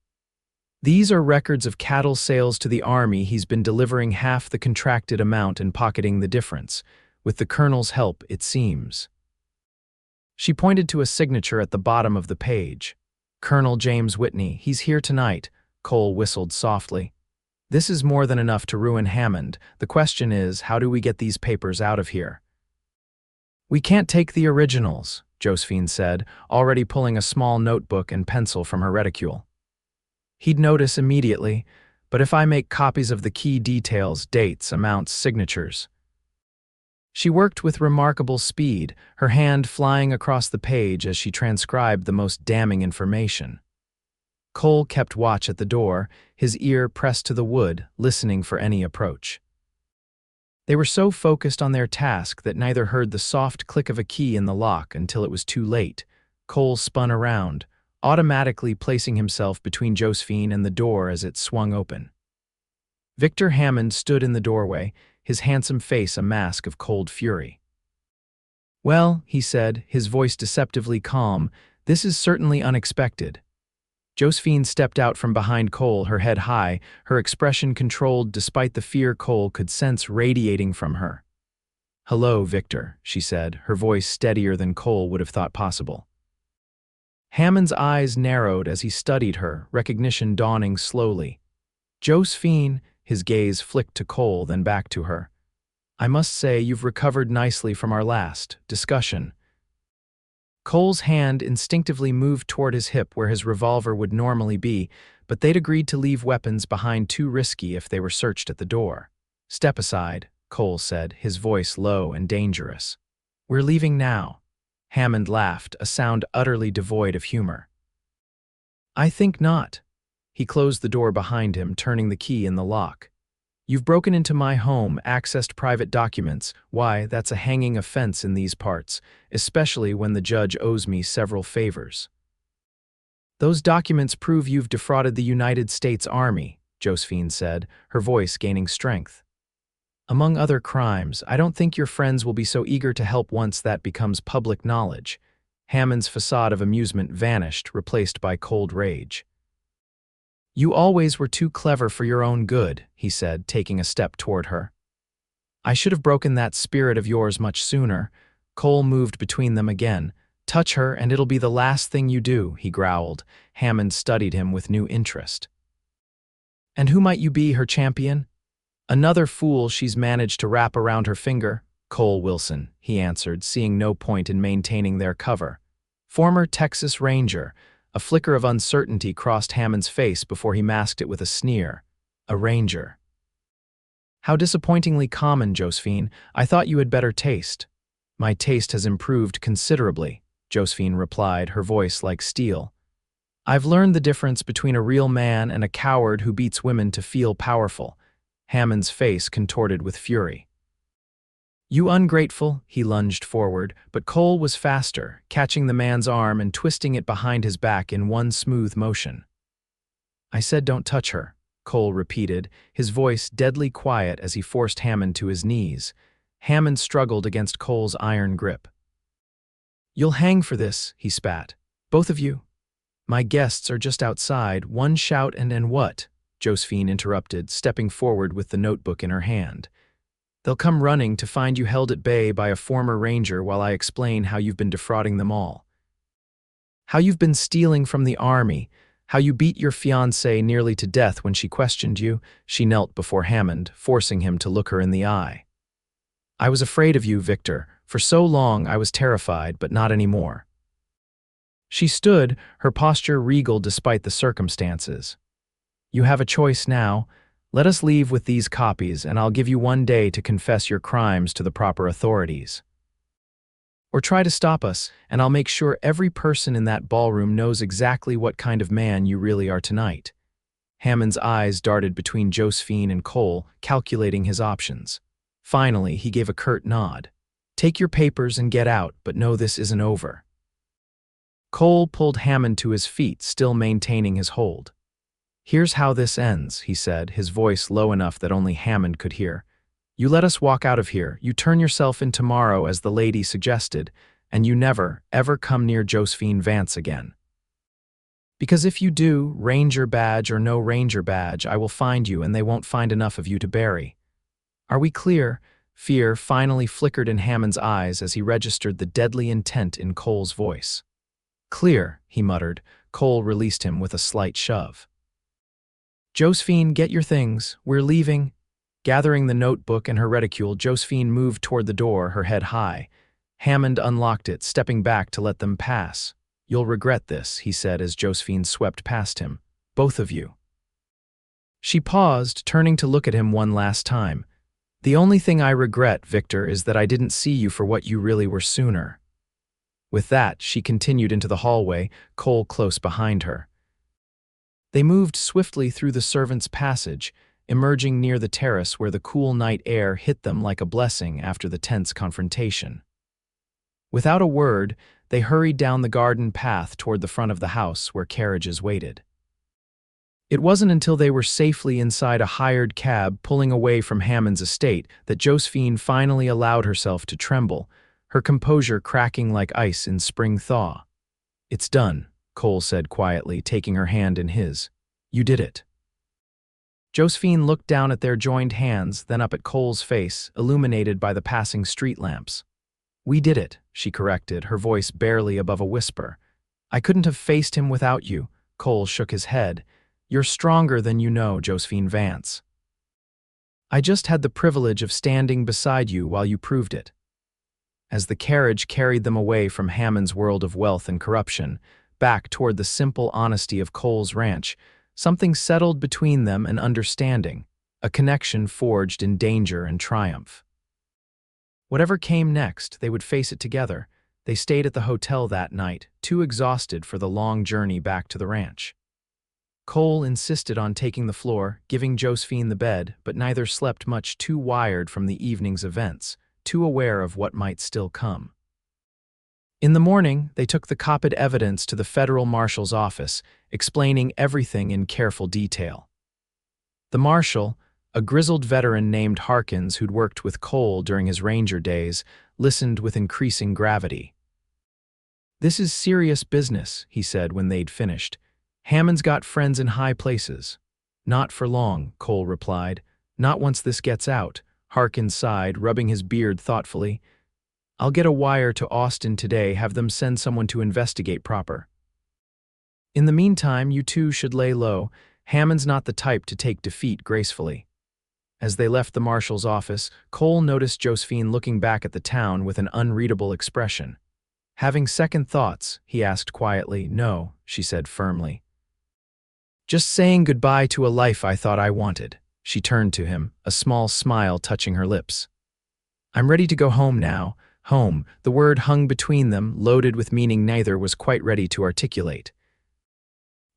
[SPEAKER 1] "These are records of cattle sales to the army. He's been delivering half the contracted amount and pocketing the difference. With the colonel's help, it seems." She pointed to a signature at the bottom of the page. "Colonel James Whitney, he's here tonight," Cole whistled softly. "This is more than enough to ruin Hammond. The question is, how do we get these papers out of here?" "We can't take the originals," Josephine said, already pulling a small notebook and pencil from her reticule. "He'd notice immediately, but if I make copies of the key details, dates, amounts, signatures." She worked with remarkable speed, her hand flying across the page as she transcribed the most damning information. Cole kept watch at the door, his ear pressed to the wood, listening for any approach. They were so focused on their task that neither heard the soft click of a key in the lock until it was too late. Cole spun around, automatically placing himself between Josephine and the door as it swung open. Victor Hammond stood in the doorway, his handsome face a mask of cold fury. "Well," he said, his voice deceptively calm, "this is certainly unexpected." Josephine stepped out from behind Cole, her head high, her expression controlled despite the fear Cole could sense radiating from her. "Hello, Victor," she said, her voice steadier than Cole would have thought possible. Hammond's eyes narrowed as he studied her, recognition dawning slowly. "Josephine," his gaze flicked to Cole, then back to her. "I must say you've recovered nicely from our last discussion." Cole's hand instinctively moved toward his hip where his revolver would normally be, but they'd agreed to leave weapons behind too risky if they were searched at the door. "Step aside," Cole said, his voice low and dangerous. "We're leaving now." Hammond laughed, a sound utterly devoid of humor. "I think not." He closed the door behind him, turning the key in the lock. "You've broken into my home, accessed private documents. Why, that's a hanging offense in these parts, especially when the judge owes me several favors." "Those documents prove you've defrauded the United States Army," Josephine said, her voice gaining strength. "Among other crimes, I don't think your friends will be so eager to help once that becomes public knowledge." Hammond's facade of amusement vanished, replaced by cold rage. "You always were too clever for your own good," he said, taking a step toward her. "I should have broken that spirit of yours much sooner." Cole moved between them again. "Touch her, and it'll be the last thing you do," he growled. Hammond studied him with new interest. "And who might you be, her champion?" "Another fool she's managed to wrap around her finger." "Cole Wilson," he answered, seeing no point in maintaining their cover. "Former Texas Ranger." A flicker of uncertainty crossed Hammond's face before he masked it with a sneer. "A ranger." "How disappointingly common, Josephine. I thought you had better taste." "My taste has improved considerably," Josephine replied, her voice like steel. "I've learned the difference between a real man and a coward who beats women to feel powerful." Hammond's face contorted with fury. "You ungrateful," he lunged forward, but Cole was faster, catching the man's arm and twisting it behind his back in one smooth motion. "I said don't touch her," Cole repeated, his voice deadly quiet as he forced Hammond to his knees. Hammond struggled against Cole's iron grip. "You'll hang for this," he spat. "Both of you." "My guests are just outside. One shout and what?" Josephine interrupted, stepping forward with the notebook in her hand. "They'll come running to find you held at bay by a former ranger while I explain how you've been defrauding them all. How you've been stealing from the army, how you beat your fiancé nearly to death when she questioned you." She knelt before Hammond, forcing him to look her in the eye. "I was afraid of you, Victor. For so long I was terrified, but not anymore." She stood, her posture regal despite the circumstances. "You have a choice now. Let us leave with these copies, and I'll give you 1 day to confess your crimes to the proper authorities." or try to stop us, and I'll make sure every person in that ballroom knows exactly what kind of man you really are tonight." Hammond's eyes darted between Josephine and Cole, calculating his options. Finally, he gave a curt nod. "Take your papers and get out, but know this isn't over." Cole pulled Hammond to his feet, still maintaining his hold. "Here's how this ends," he said, his voice low enough that only Hammond could hear. "You let us walk out of here, you turn yourself in tomorrow as the lady suggested, and you never, ever come near Josephine Vance again. Because if you do, ranger badge or no ranger badge, I will find you and they won't find enough of you to bury. Are we clear?" Fear finally flickered in Hammond's eyes as he registered the deadly intent in Cole's voice. "Clear," he muttered. Cole released him with a slight shove. "Josephine, get your things. We're leaving." Gathering the notebook and her reticule, Josephine moved toward the door, her head high. Hammond unlocked it, stepping back to let them pass. "You'll regret this," he said as Josephine swept past him. "Both of you." She paused, turning to look at him one last time. "The only thing I regret, Victor, is that I didn't see you for what you really were sooner." With that, she continued into the hallway, Cole close behind her. They moved swiftly through the servants' passage, emerging near the terrace where the cool night air hit them like a blessing after the tense confrontation. Without a word, they hurried down the garden path toward the front of the house where carriages waited. It wasn't until they were safely inside a hired cab pulling away from Hammond's estate that Josephine finally allowed herself to tremble, her composure cracking like ice in spring thaw. "It's done," Cole said quietly, taking her hand in his. "You did it." Josephine looked down at their joined hands, then up at Cole's face, illuminated by the passing street lamps. "We did it," she corrected, her voice barely above a whisper. "I couldn't have faced him without you." Cole shook his head. "You're stronger than you know, Josephine Vance. I just had the privilege of standing beside you while you proved it." As the carriage carried them away from Hammond's world of wealth and corruption, back toward the simple honesty of Cole's ranch, something settled between them, an understanding, a connection forged in danger and triumph. Whatever came next, they would face it together. They stayed at the hotel that night, too exhausted for the long journey back to the ranch. Cole insisted on taking the floor, giving Josephine the bed, but neither slept much, too wired from the evening's events, too aware of what might still come. In the morning, they took the copied evidence to the federal marshal's office, explaining everything in careful detail. The marshal, a grizzled veteran named Harkins who'd worked with Cole during his ranger days, listened with increasing gravity. "This is serious business," he said when they'd finished. "Hammond's got friends in high places." "Not for long," Cole replied. "Not once this gets out." Harkins sighed, rubbing his beard thoughtfully. "I'll get a wire to Austin today, have them send someone to investigate proper. In the meantime, you two should lay low. Hammond's not the type to take defeat gracefully." As they left the marshal's office, Cole noticed Josephine looking back at the town with an unreadable expression. "Having second thoughts?" he asked quietly. "No," she said firmly. "Just saying goodbye to a life I thought I wanted." She turned to him, a small smile touching her lips. "I'm ready to go home now." Home, the word hung between them, loaded with meaning neither was quite ready to articulate.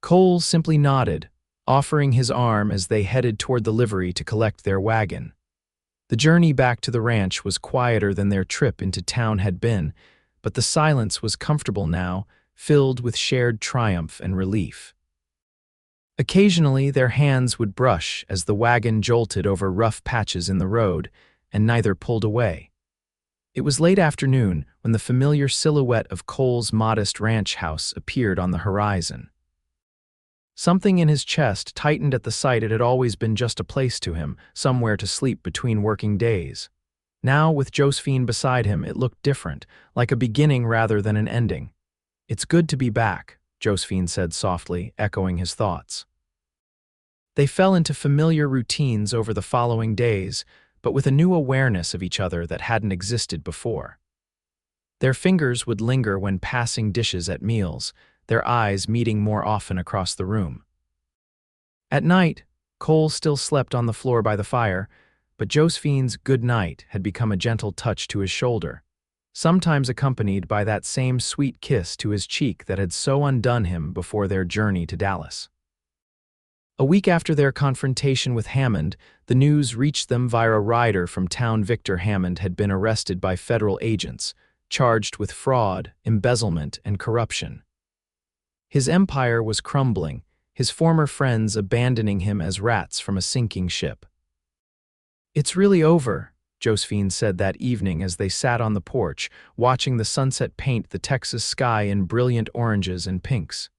[SPEAKER 1] Cole simply nodded, offering his arm as they headed toward the livery to collect their wagon. The journey back to the ranch was quieter than their trip into town had been, but the silence was comfortable now, filled with shared triumph and relief. Occasionally, their hands would brush as the wagon jolted over rough patches in the road, and neither pulled away. It was late afternoon when the familiar silhouette of Cole's modest ranch house appeared on the horizon. Something in his chest tightened at the sight. It had always been just a place to him, somewhere to sleep between working days. Now, with Josephine beside him, it looked different, like a beginning rather than an ending. "It's good to be back," Josephine said softly, echoing his thoughts. They fell into familiar routines over the following days, but with a new awareness of each other that hadn't existed before. Their fingers would linger when passing dishes at meals, their eyes meeting more often across the room. At night, Cole still slept on the floor by the fire, but Josephine's good night had become a gentle touch to his shoulder. sometimes accompanied by that same sweet kiss to his cheek that had so undone him before their journey to Dallas. A week after their confrontation with Hammond, the news reached them via a rider from town. Victor Hammond had been arrested by federal agents, charged with fraud, embezzlement, and corruption. His empire was crumbling, his former friends abandoning him as rats from a sinking ship. "It's really over," Josephine said that evening as they sat on the porch, watching the sunset paint the Texas sky in brilliant oranges and pinks.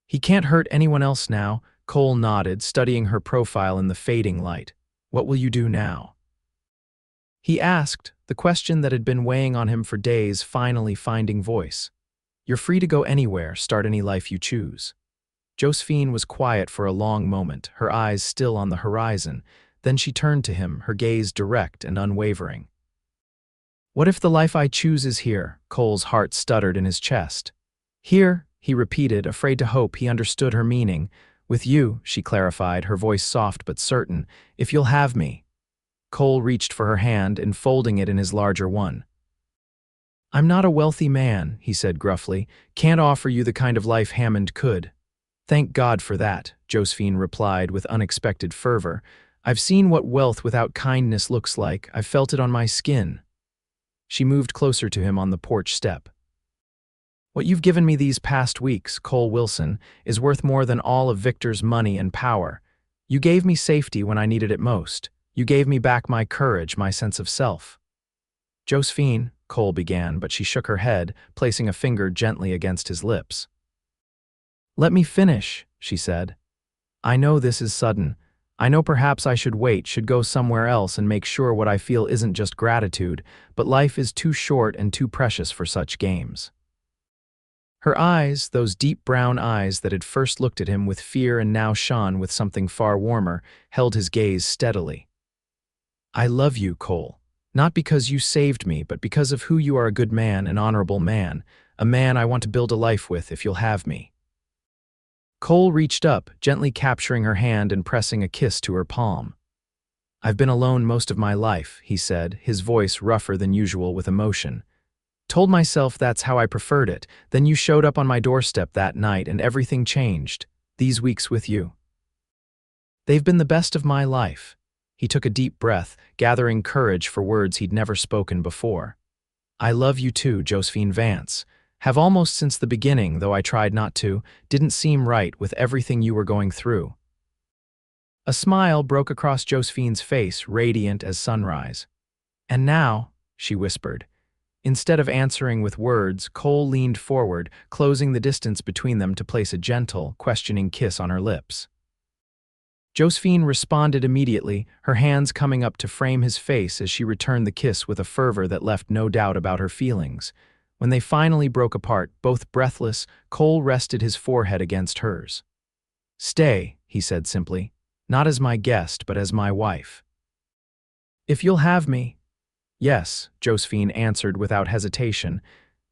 [SPEAKER 1] "He can't hurt anyone else now," Cole nodded, studying her profile in the fading light. "What will you do now?" He asked, the question that had been weighing on him for days finally finding voice. "You're free to go anywhere, start any life you choose." Josephine was quiet for a long moment, her eyes still on the horizon. Then she turned to him, her gaze direct and unwavering. "What if the life I choose is here?" Cole's heart stuttered in his chest. "Here," he repeated, afraid to hope he understood her meaning. "With you," she clarified, her voice soft but certain, "if you'll have me." Cole reached for her hand, enfolding it in his larger one. "I'm not a wealthy man," he said gruffly. "Can't offer you the kind of life Hammond could." "Thank God for that," Josephine replied with unexpected fervor. "I've seen what wealth without kindness looks like. I've felt it on my skin." She moved closer to him on the porch step. "What you've given me these past weeks, Cole Wilson, is worth more than all of Victor's money and power. You gave me safety when I needed it most. You gave me back my courage, my sense of self." "Josephine," Cole began, but she shook her head, placing a finger gently against his lips. "Let me finish," she said. "I know this is sudden. I know perhaps I should wait, should go somewhere else and make sure what I feel isn't just gratitude, but life is too short and too precious for such games." Her eyes, those deep brown eyes that had first looked at him with fear and now shone with something far warmer, held his gaze steadily. "I love you, Cole, not because you saved me, but because of who you are, a good man, an honorable man, a man I want to build a life with if you'll have me." Cole reached up, gently capturing her hand and pressing a kiss to her palm. "I've been alone most of my life," he said, his voice rougher than usual with emotion. "Told myself that's how I preferred it. Then you showed up on my doorstep that night and everything changed. These weeks with you. They've been the best of my life." He took a deep breath, gathering courage for words he'd never spoken before. "I love you too, Josephine Vance. Have almost since the beginning, though I tried not to, didn't seem right with everything you were going through." A smile broke across Josephine's face, radiant as sunrise. "And now," she whispered. Instead of answering with words, Cole leaned forward, closing the distance between them to place a gentle, questioning kiss on her lips. Josephine responded immediately, her hands coming up to frame his face as she returned the kiss with a fervor that left no doubt about her feelings. When they finally broke apart, both breathless, Cole rested his forehead against hers. "Stay," he said simply, "not as my guest, but as my wife." "If you'll have me." "Yes," Josephine answered without hesitation.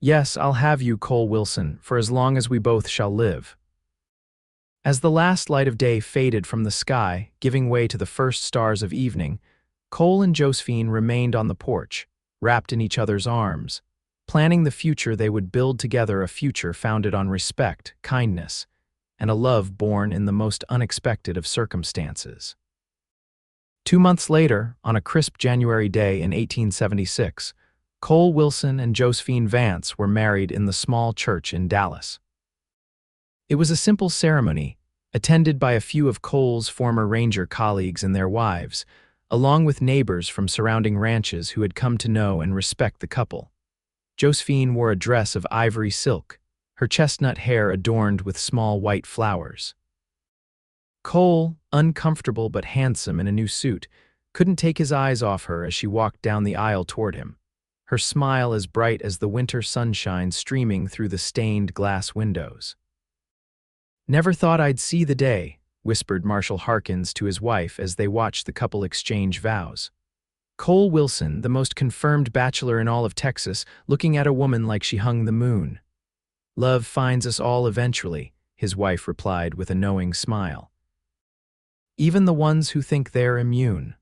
[SPEAKER 1] "Yes, I'll have you, Cole Wilson, for as long as we both shall live." As the last light of day faded from the sky, giving way to the first stars of evening, Cole and Josephine remained on the porch, wrapped in each other's arms, planning the future they would build together, a future founded on respect, kindness, and a love born in the most unexpected of circumstances. 2 months later, on a crisp January day in 1876, Cole Wilson and Josephine Vance were married in the small church in Dallas. It was a simple ceremony, attended by a few of Cole's former ranger colleagues and their wives, along with neighbors from surrounding ranches who had come to know and respect the couple. Josephine wore a dress of ivory silk, her chestnut hair adorned with small white flowers. Cole, uncomfortable but handsome in a new suit, couldn't take his eyes off her as she walked down the aisle toward him, her smile as bright as the winter sunshine streaming through the stained glass windows. "Never thought I'd see the day," whispered Marshall Harkins to his wife as they watched the couple exchange vows. Cole Wilson, the most confirmed bachelor in all of Texas, looking at a woman like she hung the moon. "Love finds us all eventually," his wife replied with a knowing smile. "Even the ones who think they're immune."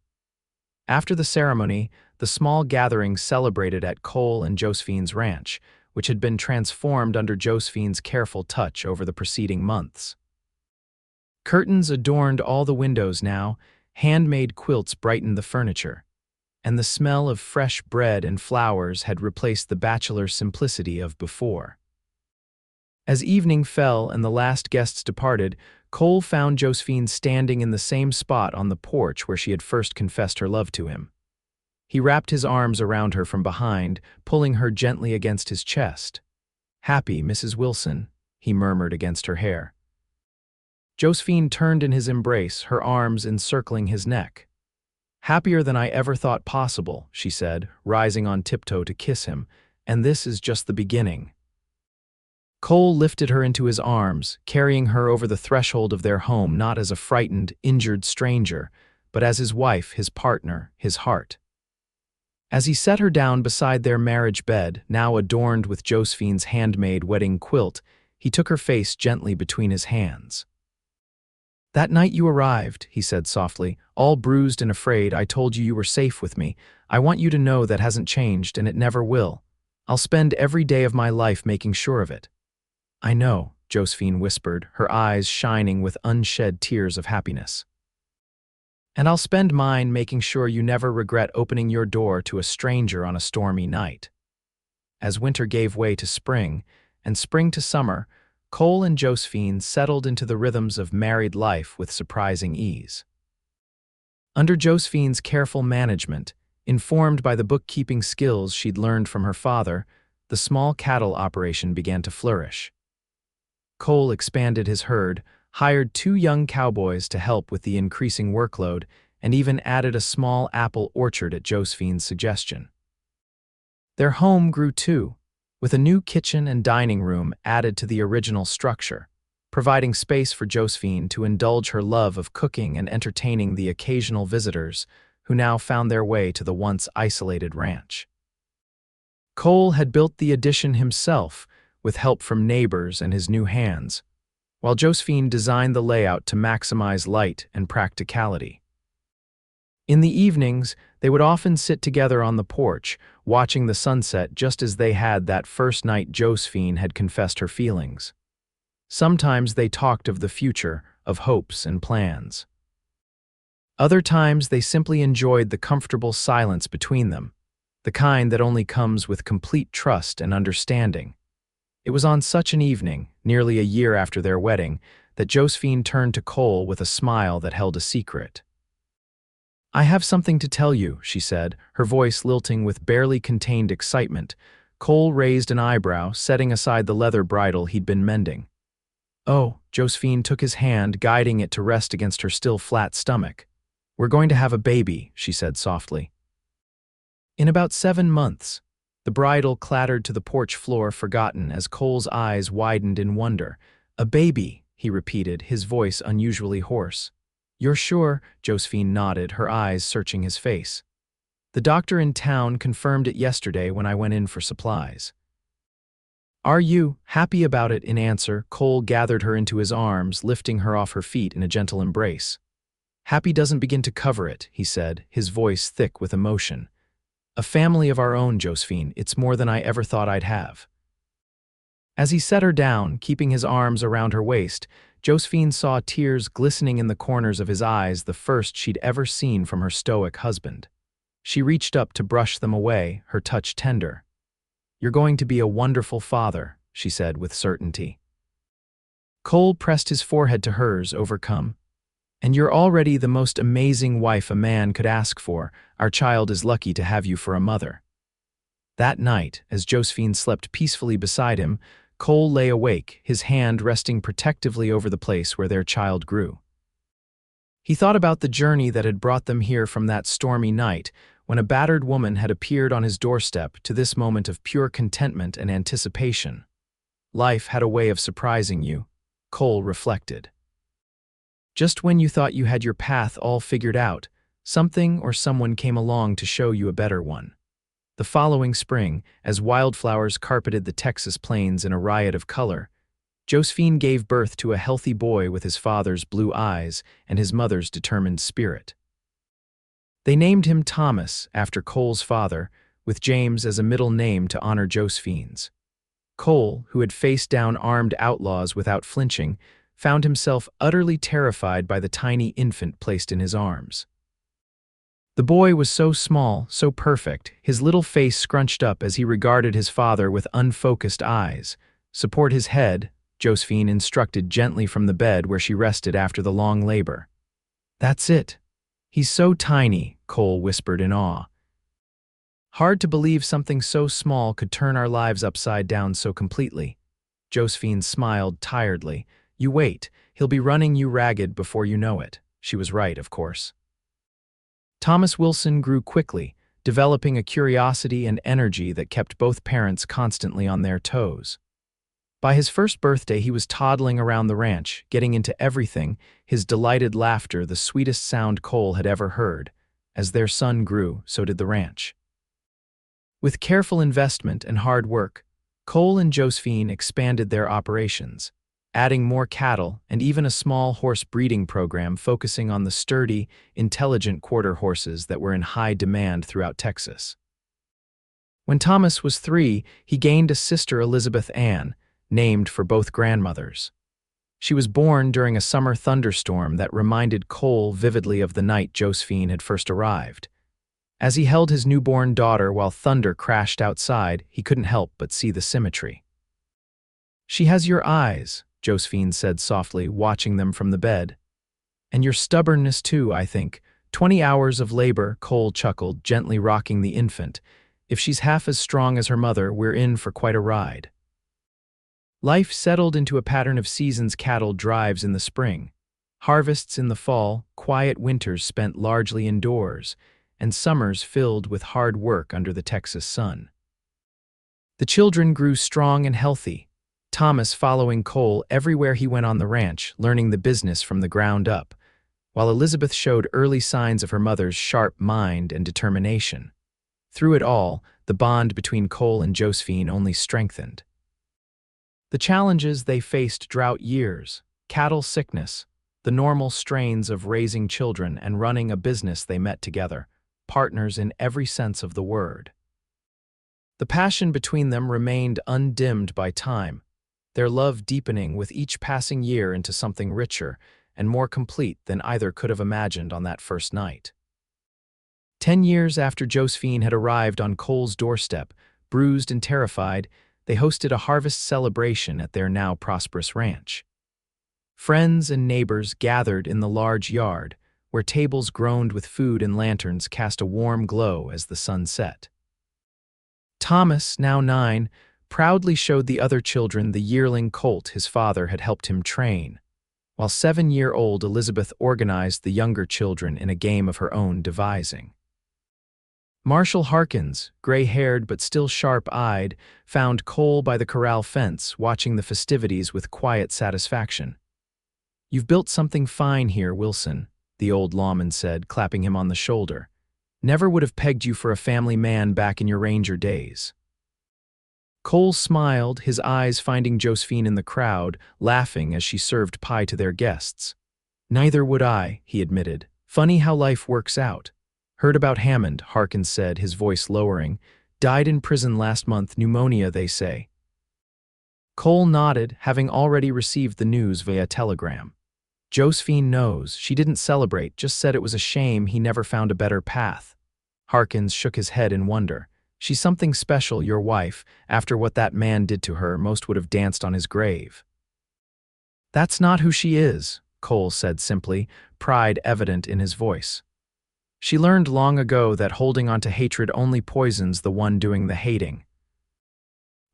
[SPEAKER 1] After the ceremony, the small gathering celebrated at Cole and Josephine's ranch, which had been transformed under Josephine's careful touch over the preceding months. Curtains adorned all the windows now, handmade quilts brightened the furniture, and the smell of fresh bread and flowers had replaced the bachelor simplicity of before. As evening fell and the last guests departed, Cole found Josephine standing in the same spot on the porch where she had first confessed her love to him. He wrapped his arms around her from behind, pulling her gently against his chest. "Happy, Mrs. Wilson," he murmured against her hair. Josephine turned in his embrace, her arms encircling his neck. "Happier than I ever thought possible," she said, rising on tiptoe to kiss him, "and this is just the beginning." Cole lifted her into his arms, carrying her over the threshold of their home not as a frightened, injured stranger, but as his wife, his partner, his heart. As he set her down beside their marriage bed, now adorned with Josephine's handmade wedding quilt, he took her face gently between his hands. "That night you arrived," he said softly, "all bruised and afraid, I told you you were safe with me. I want you to know that hasn't changed, and it never will. I'll spend every day of my life making sure of it." "I know," Josephine whispered, her eyes shining with unshed tears of happiness. "And I'll spend mine making sure you never regret opening your door to a stranger on a stormy night." As winter gave way to spring, and spring to summer, Cole and Josephine settled into the rhythms of married life with surprising ease. Under Josephine's careful management, informed by the bookkeeping skills she'd learned from her father, the small cattle operation began to flourish. Cole expanded his herd, hired 2 young cowboys to help with the increasing workload, and even added a small apple orchard at Josephine's suggestion. Their home grew too, with a new kitchen and dining room added to the original structure, providing space for Josephine to indulge her love of cooking and entertaining the occasional visitors who now found their way to the once isolated ranch. Cole had built the addition himself, with help from neighbors and his new hands, while Josephine designed the layout to maximize light and practicality. In the evenings, they would often sit together on the porch, watching the sunset just as they had that first night Josephine had confessed her feelings. Sometimes they talked of the future, of hopes and plans. Other times they simply enjoyed the comfortable silence between them, the kind that only comes with complete trust and understanding. It was on such an evening, nearly a year after their wedding, that Josephine turned to Cole with a smile that held a secret. "I have something to tell you," she said, her voice lilting with barely contained excitement. Cole raised an eyebrow, setting aside the leather bridle he'd been mending. "Oh," Josephine took his hand, guiding it to rest against her still flat stomach. "We're going to have a baby," she said softly. "In about 7 months." The bridle clattered to the porch floor, forgotten, as Cole's eyes widened in wonder. "A baby," he repeated, his voice unusually hoarse. "You're sure?" Josephine nodded, her eyes searching his face. "The doctor in town confirmed it yesterday when I went in for supplies." "Are you happy about it?" In answer, Cole gathered her into his arms, lifting her off her feet in a gentle embrace. "Happy doesn't begin to cover it," he said, his voice thick with emotion. "A family of our own, Josephine. It's more than I ever thought I'd have." As he set her down, keeping his arms around her waist, Josephine saw tears glistening in the corners of his eyes, the first she'd ever seen from her stoic husband. She reached up to brush them away, her touch tender. "You're going to be a wonderful father," she said with certainty. Cole pressed his forehead to hers, overcome. "And you're already the most amazing wife a man could ask for. Our child is lucky to have you for a mother." That night, as Josephine slept peacefully beside him, Cole lay awake, his hand resting protectively over the place where their child grew. He thought about the journey that had brought them here from that stormy night, when a battered woman had appeared on his doorstep, to this moment of pure contentment and anticipation. Life had a way of surprising you, Cole reflected. Just when you thought you had your path all figured out, something or someone came along to show you a better one. The following spring, as wildflowers carpeted the Texas plains in a riot of color, Josephine gave birth to a healthy boy with his father's blue eyes and his mother's determined spirit. They named him Thomas after Cole's father, with James as a middle name to honor Josephine's. Cole, who had faced down armed outlaws without flinching, found himself utterly terrified by the tiny infant placed in his arms. The boy was so small, so perfect, his little face scrunched up as he regarded his father with unfocused eyes. "Support his head," Josephine instructed gently from the bed where she rested after the long labor. "That's it. He's so tiny," Cole whispered in awe. "Hard to believe something so small could turn our lives upside down so completely." Josephine smiled tiredly. "You wait, he'll be running you ragged before you know it." She was right, of course. Thomas Wilson grew quickly, developing a curiosity and energy that kept both parents constantly on their toes. By his first birthday, he was toddling around the ranch, getting into everything, his delighted laughter the sweetest sound Cole had ever heard. As their son grew, so did the ranch. With careful investment and hard work, Cole and Josephine expanded their operations, adding more cattle and even a small horse breeding program focusing on the sturdy, intelligent quarter horses that were in high demand throughout Texas. When Thomas was 3, he gained a sister, Elizabeth Ann, named for both grandmothers. She was born during a summer thunderstorm that reminded Cole vividly of the night Josephine had first arrived. As he held his newborn daughter while thunder crashed outside, he couldn't help but see the symmetry. "She has your eyes," Josephine said softly, watching them from the bed. "And your stubbornness too, I think. 20 hours of labor," Cole chuckled, gently rocking the infant. "If she's half as strong as her mother, we're in for quite a ride." Life settled into a pattern of seasons: cattle drives in the spring, harvests in the fall, quiet winters spent largely indoors, and summers filled with hard work under the Texas sun. The children grew strong and healthy, Thomas following Cole everywhere he went on the ranch, learning the business from the ground up, while Elizabeth showed early signs of her mother's sharp mind and determination. Through it all, the bond between Cole and Josephine only strengthened. The challenges they faced: drought years, cattle sickness, the normal strains of raising children and running a business, they met together, partners in every sense of the word. The passion between them remained undimmed by time, their love deepening with each passing year into something richer and more complete than either could have imagined on that first night. 10 years after Josephine had arrived on Cole's doorstep, bruised and terrified, they hosted a harvest celebration at their now prosperous ranch. Friends and neighbors gathered in the large yard, where tables groaned with food and lanterns cast a warm glow as the sun set. Thomas, now 9, proudly showed the other children the yearling colt his father had helped him train, while 7-year-old Elizabeth organized the younger children in a game of her own devising. Marshall Harkins, gray-haired but still sharp-eyed, found Cole by the corral fence, watching the festivities with quiet satisfaction. "You've built something fine here, Wilson," the old lawman said, clapping him on the shoulder. "Never would have pegged you for a family man back in your ranger days." Cole smiled, his eyes finding Josephine in the crowd, laughing as she served pie to their guests. "Neither would I," he admitted. "Funny how life works out." "Heard about Hammond," Harkins said, his voice lowering. "Died in prison last month, pneumonia, they say." Cole nodded, having already received the news via telegram. "Josephine knows. She didn't celebrate, just said it was a shame he never found a better path." Harkins shook his head in wonder. "She's something special, your wife. After what that man did to her, most would have danced on his grave." "That's not who she is," Cole said simply, pride evident in his voice. "She learned long ago that holding on to hatred only poisons the one doing the hating."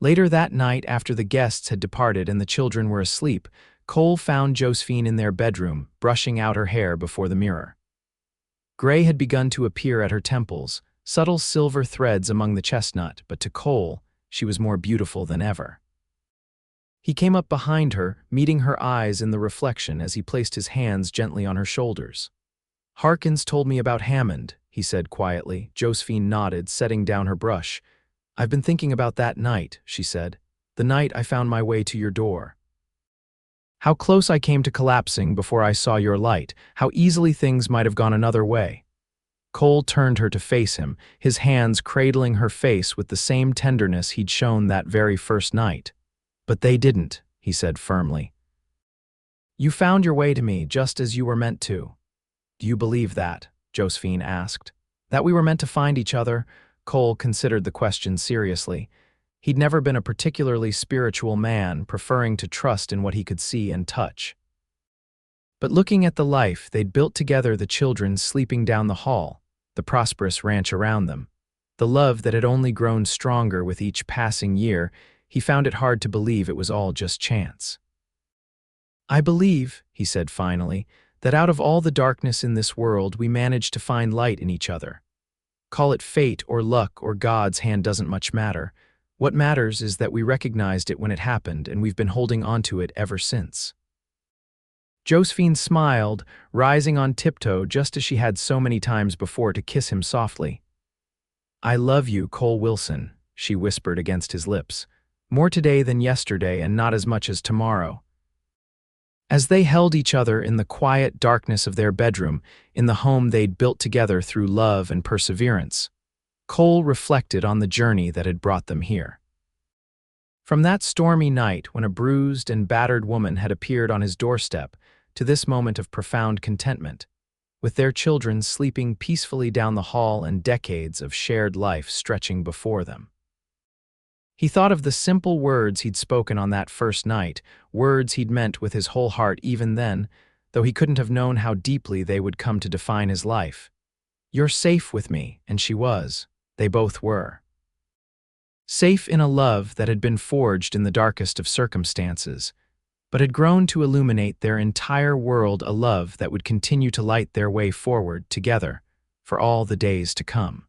[SPEAKER 1] Later that night, after the guests had departed and the children were asleep, Cole found Josephine in their bedroom, brushing out her hair before the mirror. Gray had begun to appear at her temples, subtle silver threads among the chestnut, but to Cole, she was more beautiful than ever. He came up behind her, meeting her eyes in the reflection as he placed his hands gently on her shoulders. "Harkins told me about Hammond," he said quietly. Josephine nodded, setting down her brush. "I've been thinking about that night," she said. "The night I found my way to your door. How close I came to collapsing before I saw your light, how easily things might have gone another way." Cole turned her to face him, his hands cradling her face with the same tenderness he'd shown that very first night. "But they didn't," he said firmly. "You found your way to me just as you were meant to." "Do you believe that?" Josephine asked. "That we were meant to find each other?" Cole considered the question seriously. He'd never been a particularly spiritual man, preferring to trust in what he could see and touch. But looking at the life they'd built together, the children sleeping down the hall, the prosperous ranch around them, the love that had only grown stronger with each passing year, he found it hard to believe it was all just chance. "I believe," he said finally, "that out of all the darkness in this world we managed to find light in each other. Call it fate or luck or God's hand, doesn't much matter. What matters is that we recognized it when it happened, and we've been holding onto it ever since." Josephine smiled, rising on tiptoe just as she had so many times before to kiss him softly. "I love you, Cole Wilson," she whispered against his lips. "More today than yesterday, and not as much as tomorrow." As they held each other in the quiet darkness of their bedroom, in the home they'd built together through love and perseverance, Cole reflected on the journey that had brought them here. From that stormy night when a bruised and battered woman had appeared on his doorstep, to this moment of profound contentment, with their children sleeping peacefully down the hall and decades of shared life stretching before them. He thought of the simple words he'd spoken on that first night, words he'd meant with his whole heart even then, though he couldn't have known how deeply they would come to define his life. "You're safe with me," and she was. They both were. Safe in a love that had been forged in the darkest of circumstances, but had grown to illuminate their entire world, a love that would continue to light their way forward together for all the days to come.